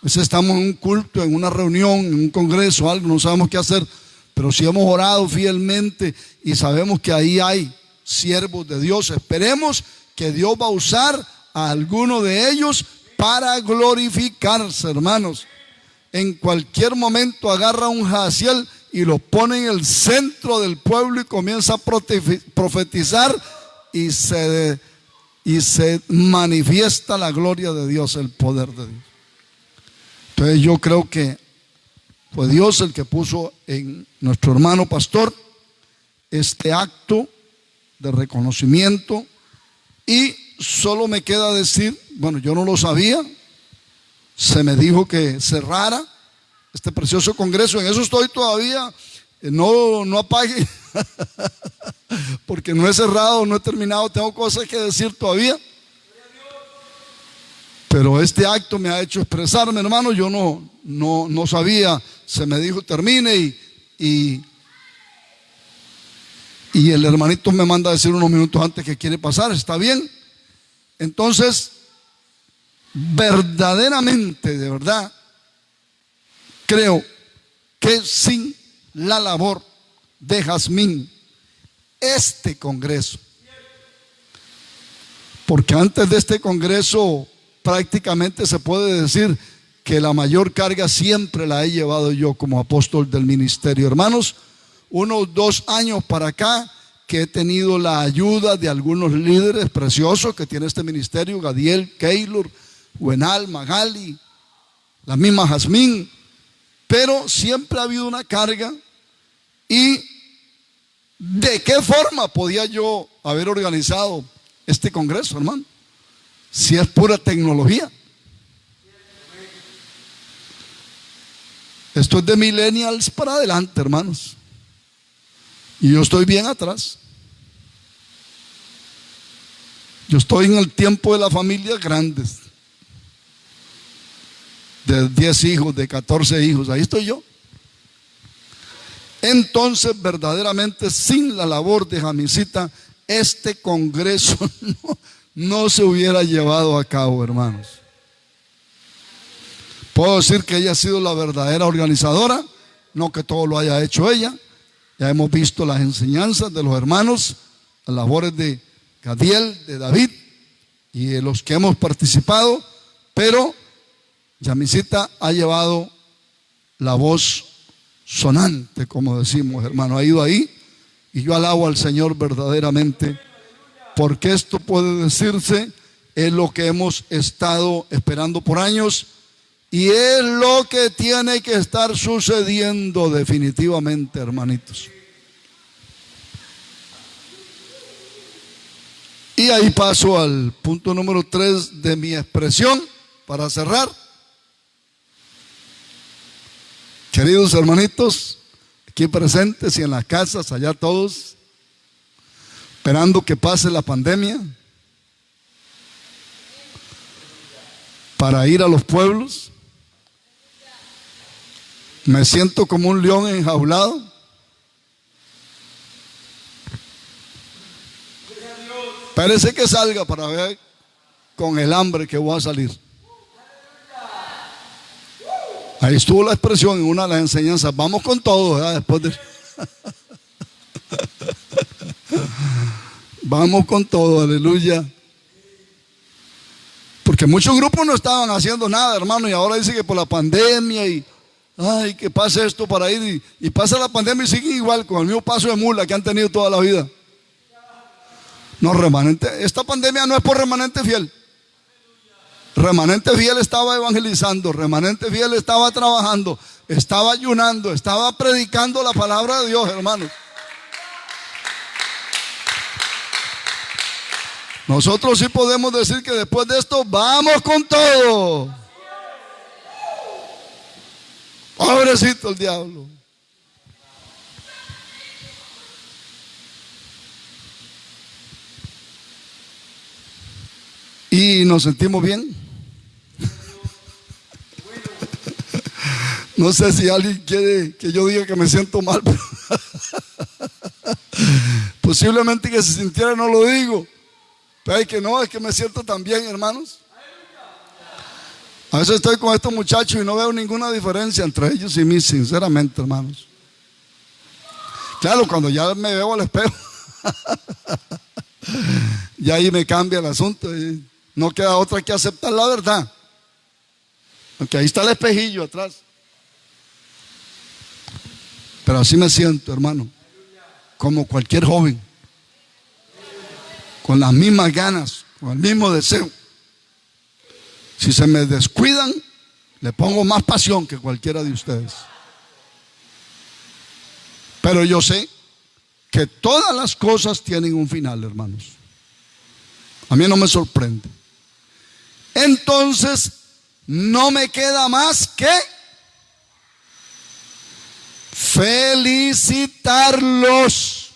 Pues estamos en un culto, en una reunión, en un congreso, algo, no sabemos qué hacer, pero si hemos orado fielmente y sabemos que ahí hay siervos de Dios, esperemos que Dios va a usar a alguno de ellos para glorificarse, hermanos. En cualquier momento agarra un Jaciel y lo pone en el centro del pueblo y comienza a profetizar y se manifiesta la gloria de Dios, el poder de Dios. Entonces yo creo que fue Dios el que puso en nuestro hermano pastor este acto de reconocimiento, y solo me queda decir, bueno, yo no lo sabía, se me dijo que cerrara este precioso congreso, en eso estoy todavía, no apague, porque no he cerrado, no he terminado, tengo cosas que decir todavía. Pero este acto me ha hecho expresarme, hermano. Yo no sabía, se me dijo termine y el hermanito me manda a decir unos minutos antes que quiere pasar, está bien. Entonces, verdaderamente, de verdad, creo que sin la labor de Jazmín, este congreso, porque antes de este congreso prácticamente se puede decir que la mayor carga siempre la he llevado yo como apóstol del ministerio. Hermanos, unos 2 años para acá que he tenido la ayuda de algunos líderes preciosos que tiene este ministerio, Gadiel, Keylor, Wenal, Magali, la misma Jazmín, pero siempre ha habido una carga. ¿Y de qué forma podía yo haber organizado este congreso, hermano? Si es pura tecnología. Esto es de millennials para adelante, hermanos. Y yo estoy bien atrás. Yo estoy en el tiempo de las familias grandes. De 10 hijos, de 14 hijos. Ahí estoy yo. Entonces, verdaderamente, sin la labor de Jamisita, este congreso no se hubiera llevado a cabo, hermanos. Puedo decir que ella ha sido la verdadera organizadora, no que todo lo haya hecho ella. Ya hemos visto las enseñanzas de los hermanos, las labores de Gadiel, de David y de los que hemos participado, pero Jamisita ha llevado la voz sonante, como decimos, hermano. Ha ido ahí y yo alabo al Señor verdaderamente, porque esto puede decirse, es lo que hemos estado esperando por años y es lo que tiene que estar sucediendo definitivamente, hermanitos. Y ahí paso al punto número 3 de mi expresión para cerrar. Queridos hermanitos, aquí presentes y en las casas, allá todos, esperando que pase la pandemia para ir a los pueblos. Me siento como un león enjaulado. Parece que salga para ver con el hambre que voy a salir. Ahí estuvo la expresión en una de las enseñanzas. Vamos con todo, ¿verdad? Después de... Vamos con todo, aleluya. Porque muchos grupos no estaban haciendo nada, hermano, y ahora dice que por la pandemia y ay, que pase esto para ir y pasa la pandemia y siguen igual con el mismo paso de mula que han tenido toda la vida. No, remanente, esta pandemia no es por remanente fiel. Remanente fiel estaba evangelizando, remanente fiel estaba trabajando, estaba ayunando, estaba predicando la palabra de Dios, hermanos. Nosotros sí podemos decir que después de esto vamos con todo. Pobrecito el diablo. Y nos sentimos bien. No sé si alguien quiere que yo diga que me siento mal, pero posiblemente que se sintiera no lo digo. Pero es que no, es que me siento tan bien, hermanos. A veces estoy con estos muchachos y no veo ninguna diferencia entre ellos y mí, sinceramente, hermanos. Claro, cuando ya me veo al espejo, ya ahí me cambia el asunto y no queda otra que aceptar la verdad. Aunque ahí está el espejillo atrás. Pero así me siento, hermano, como cualquier joven, con las mismas ganas, con el mismo deseo. Si se me descuidan, le pongo más pasión que cualquiera de ustedes. Pero yo sé que todas las cosas tienen un final, hermanos. A mí no me sorprende. Entonces, no me queda más que felicitarlos.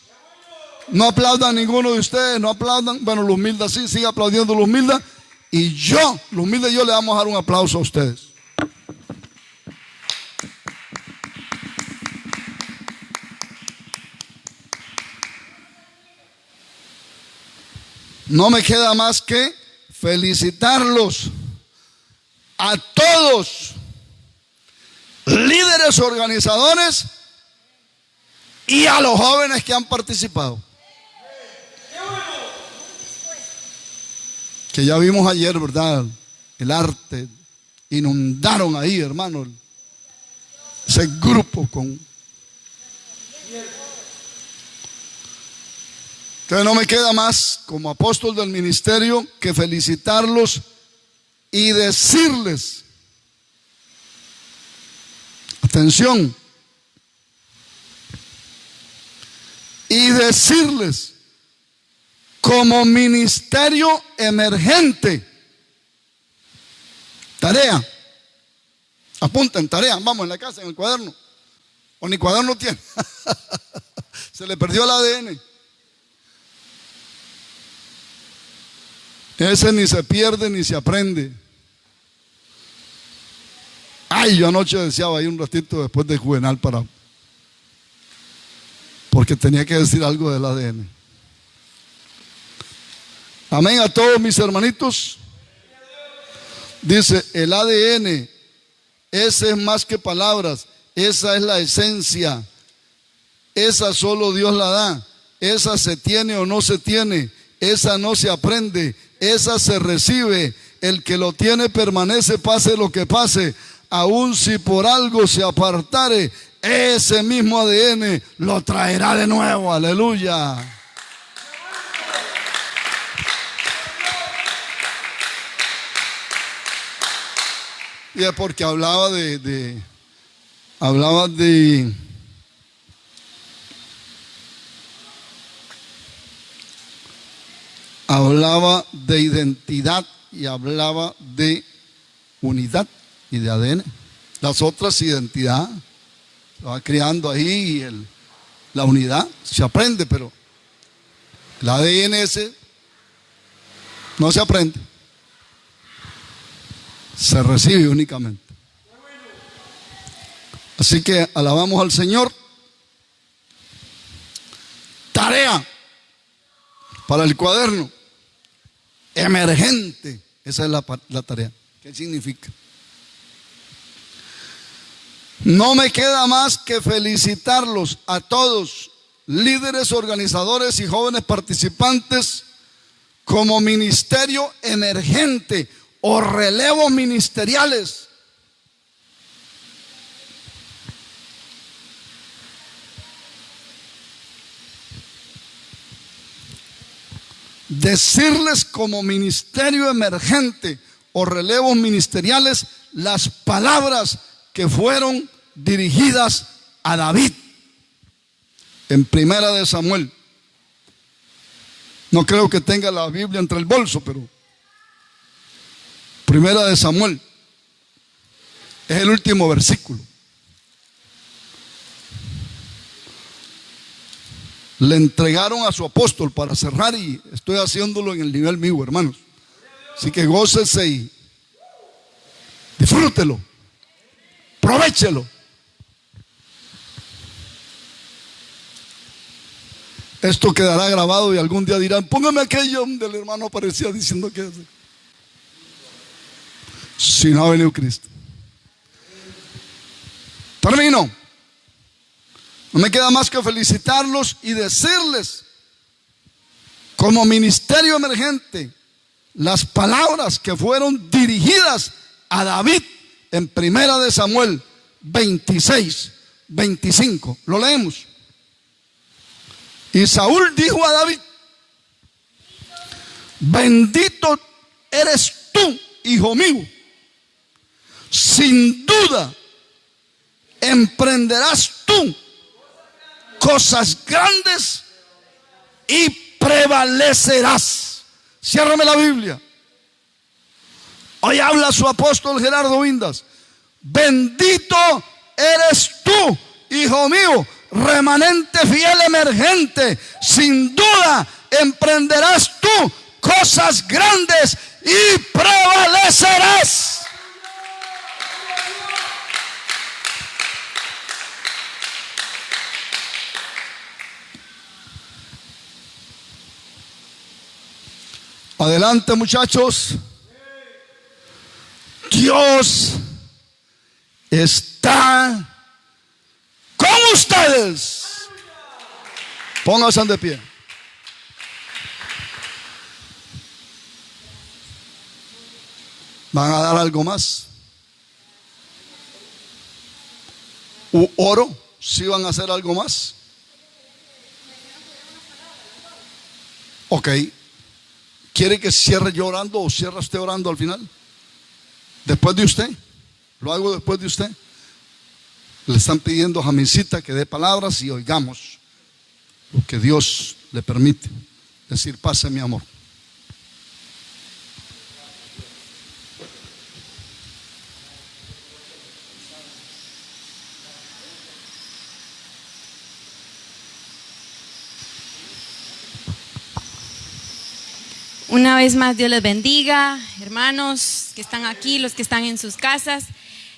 No aplaudan ninguno de ustedes, no aplaudan. Bueno, los humildes sí, sigue aplaudiendo los humildes. Y yo, los humildes, yo le vamos a dar un aplauso a ustedes. No me queda más que felicitarlos a todos, líderes organizadores y a los jóvenes que han participado. Que ya vimos ayer, ¿verdad? El arte, inundaron ahí, hermano, ese grupo con... Entonces no me queda más como apóstol del ministerio que felicitarlos y decirles, atención, y decirles como ministerio emergente, tarea, Apunten, tarea, vamos, en la casa, en el cuaderno. O ni cuaderno tiene. Se le perdió el ADN. Ese ni se pierde ni se aprende. Ay, yo anoche deseaba ahí un ratito después de Juvenal porque tenía que decir algo del ADN. Amén a todos mis hermanitos. Dice, el ADN, ese es más que palabras, esa es la esencia. Esa solo Dios la da. Esa se tiene o no se tiene. Esa no se aprende. Esa se recibe. El que lo tiene permanece pase lo que pase. Aun si por algo se apartare, ese mismo ADN lo traerá de nuevo. Aleluya. Y es porque hablaba de identidad y hablaba de unidad y de ADN. Las otras, identidad, se va creando ahí y la unidad se aprende, pero el ADN ese no se aprende, se recibe únicamente. Así que alabamos al Señor. Tarea para el cuaderno: emergente. Esa es la tarea. ¿Qué significa? No me queda más que felicitarlos a todos, líderes, organizadores y jóvenes participantes, como ministerio emergente o relevos ministeriales. Decirles como ministerio emergente o relevos ministeriales las palabras que fueron dirigidas a David en Primera de Samuel. No creo que tenga la Biblia entre el bolso, pero Primera de Samuel es el último versículo. Le entregaron a su apóstol para cerrar, y estoy haciéndolo en el nivel mío, hermanos. Así que gócese y disfrútelo, aprovéchelo. Esto quedará grabado y algún día dirán: póngame aquello donde el hermano aparecía diciendo que si no ha venido Cristo. Termino. No me queda más que felicitarlos y decirles como ministerio emergente las palabras que fueron dirigidas a David en Primera de Samuel 26, 25. Lo leemos. Y Saúl dijo a David: bendito eres tú, hijo mío. Sin duda emprenderás tú cosas grandes y prevalecerás. Ciérrame la Biblia. Hoy habla su apóstol Gerardo Vindas. Bendito eres tú, hijo mío, remanente fiel emergente. Sin duda emprenderás tú cosas grandes y prevalecerás. Adelante, muchachos. Dios está con ustedes. Pónganse de pie. ¿Van a dar algo más? ¿U oro? ¿Sí van a hacer algo más? Ok. ¿Quiere que cierre yo orando o cierra usted orando al final? Después de usted. Lo hago después de usted. Le están pidiendo a Jamisita que dé palabras y oigamos lo que Dios le permite. Decir: pase, mi amor. Una vez más, Dios les bendiga, hermanos que están aquí, los que están en sus casas.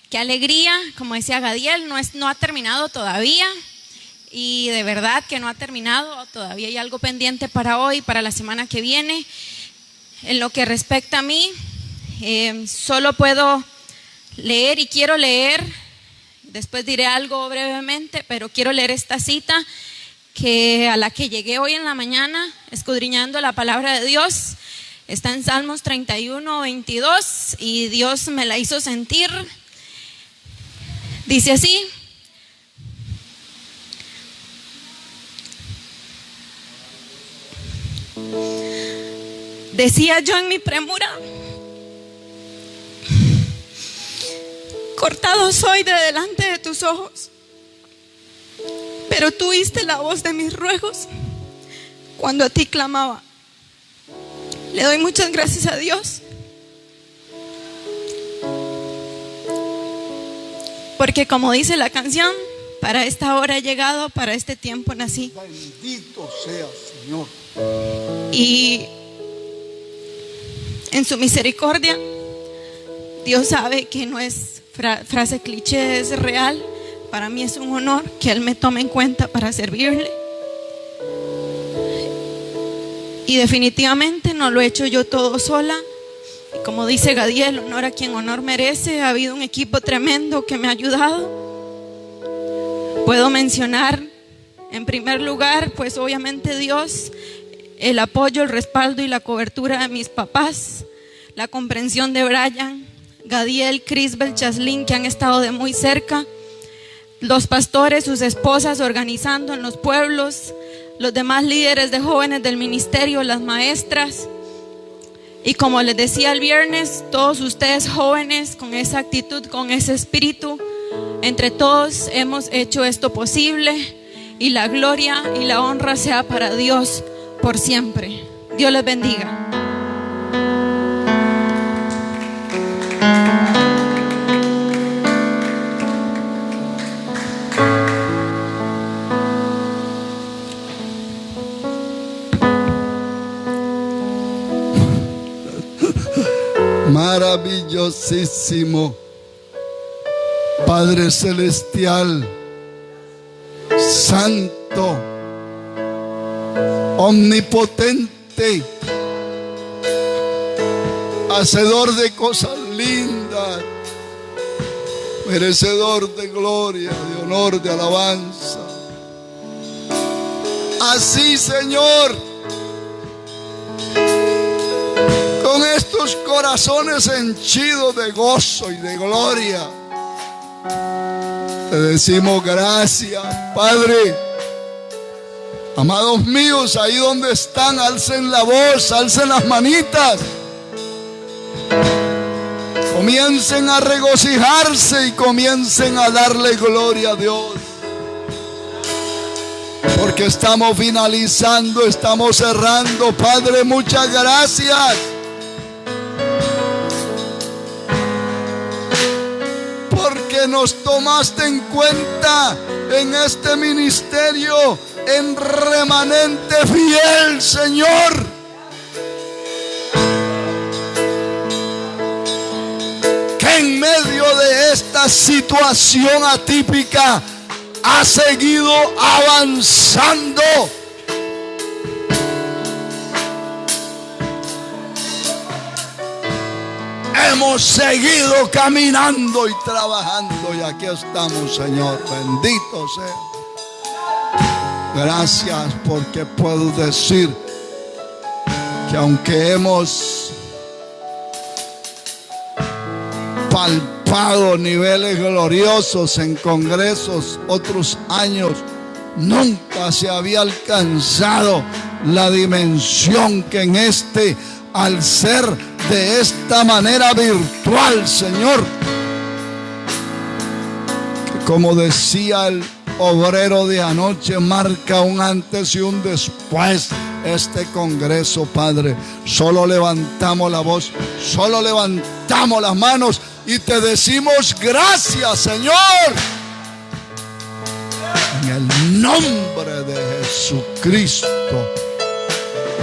Qué alegría, como decía Gadiel, no ha terminado todavía. Y de verdad que no ha terminado, todavía hay algo pendiente para hoy, para la semana que viene. En lo que respecta a mí, solo puedo leer y quiero leer, después diré algo brevemente, pero quiero leer esta cita a la que llegué hoy en la mañana, escudriñando la palabra de Dios. Está en Salmos 31, 22 y Dios me la hizo sentir. Dice así: decía yo en mi premura, cortado soy de delante de tus ojos, pero tú oíste la voz de mis ruegos cuando a ti clamaba. Le doy muchas gracias a Dios, porque como dice la canción, para esta hora he llegado, para este tiempo nací. Bendito sea, Señor. Y en su misericordia, Dios sabe que no es frase cliché, es real. Para mí es un honor que Él me tome en cuenta para servirle. Y definitivamente no lo he hecho yo todo sola. Y como dice Gadiel, honor a quien honor merece. Ha habido un equipo tremendo que me ha ayudado. Puedo mencionar en primer lugar, pues obviamente Dios, el apoyo, el respaldo y la cobertura de mis papás, la comprensión de Brian, Gadiel, Crisbel, Chaslin, que han estado de muy cerca, los pastores, sus esposas organizando en los pueblos, los demás líderes de jóvenes del ministerio, las maestras. Y como les decía el viernes, todos ustedes jóvenes con esa actitud, con ese espíritu, entre todos hemos hecho esto posible, y la gloria y la honra sea para Dios por siempre. Dios les bendiga. Maravillosísimo Padre Celestial, Santo, Omnipotente, Hacedor de cosas lindas, merecedor de gloria, de honor, de alabanza. Así, Señor, con estos corazones henchidos de gozo y de gloria, te decimos gracias, Padre. Amados míos, ahí donde están, alcen la voz, alcen las manitas, comiencen a regocijarse y comiencen a darle gloria a Dios, porque estamos finalizando, estamos cerrando. Padre, muchas gracias, porque nos tomaste en cuenta en este ministerio, en remanente fiel, Señor. Que en medio de esta situación atípica ha seguido avanzando. Hemos seguido caminando y trabajando, y aquí estamos, Señor. Bendito sea. Gracias, porque puedo decir que aunque hemos palpado niveles gloriosos en congresos otros años, nunca se había alcanzado la dimensión que en este, al ser de esta manera virtual, Señor, que como decía el obrero de anoche, marca un antes y un después este congreso, Padre. Solo levantamos la voz, solo levantamos las manos y te decimos gracias, Señor, en el nombre de Jesucristo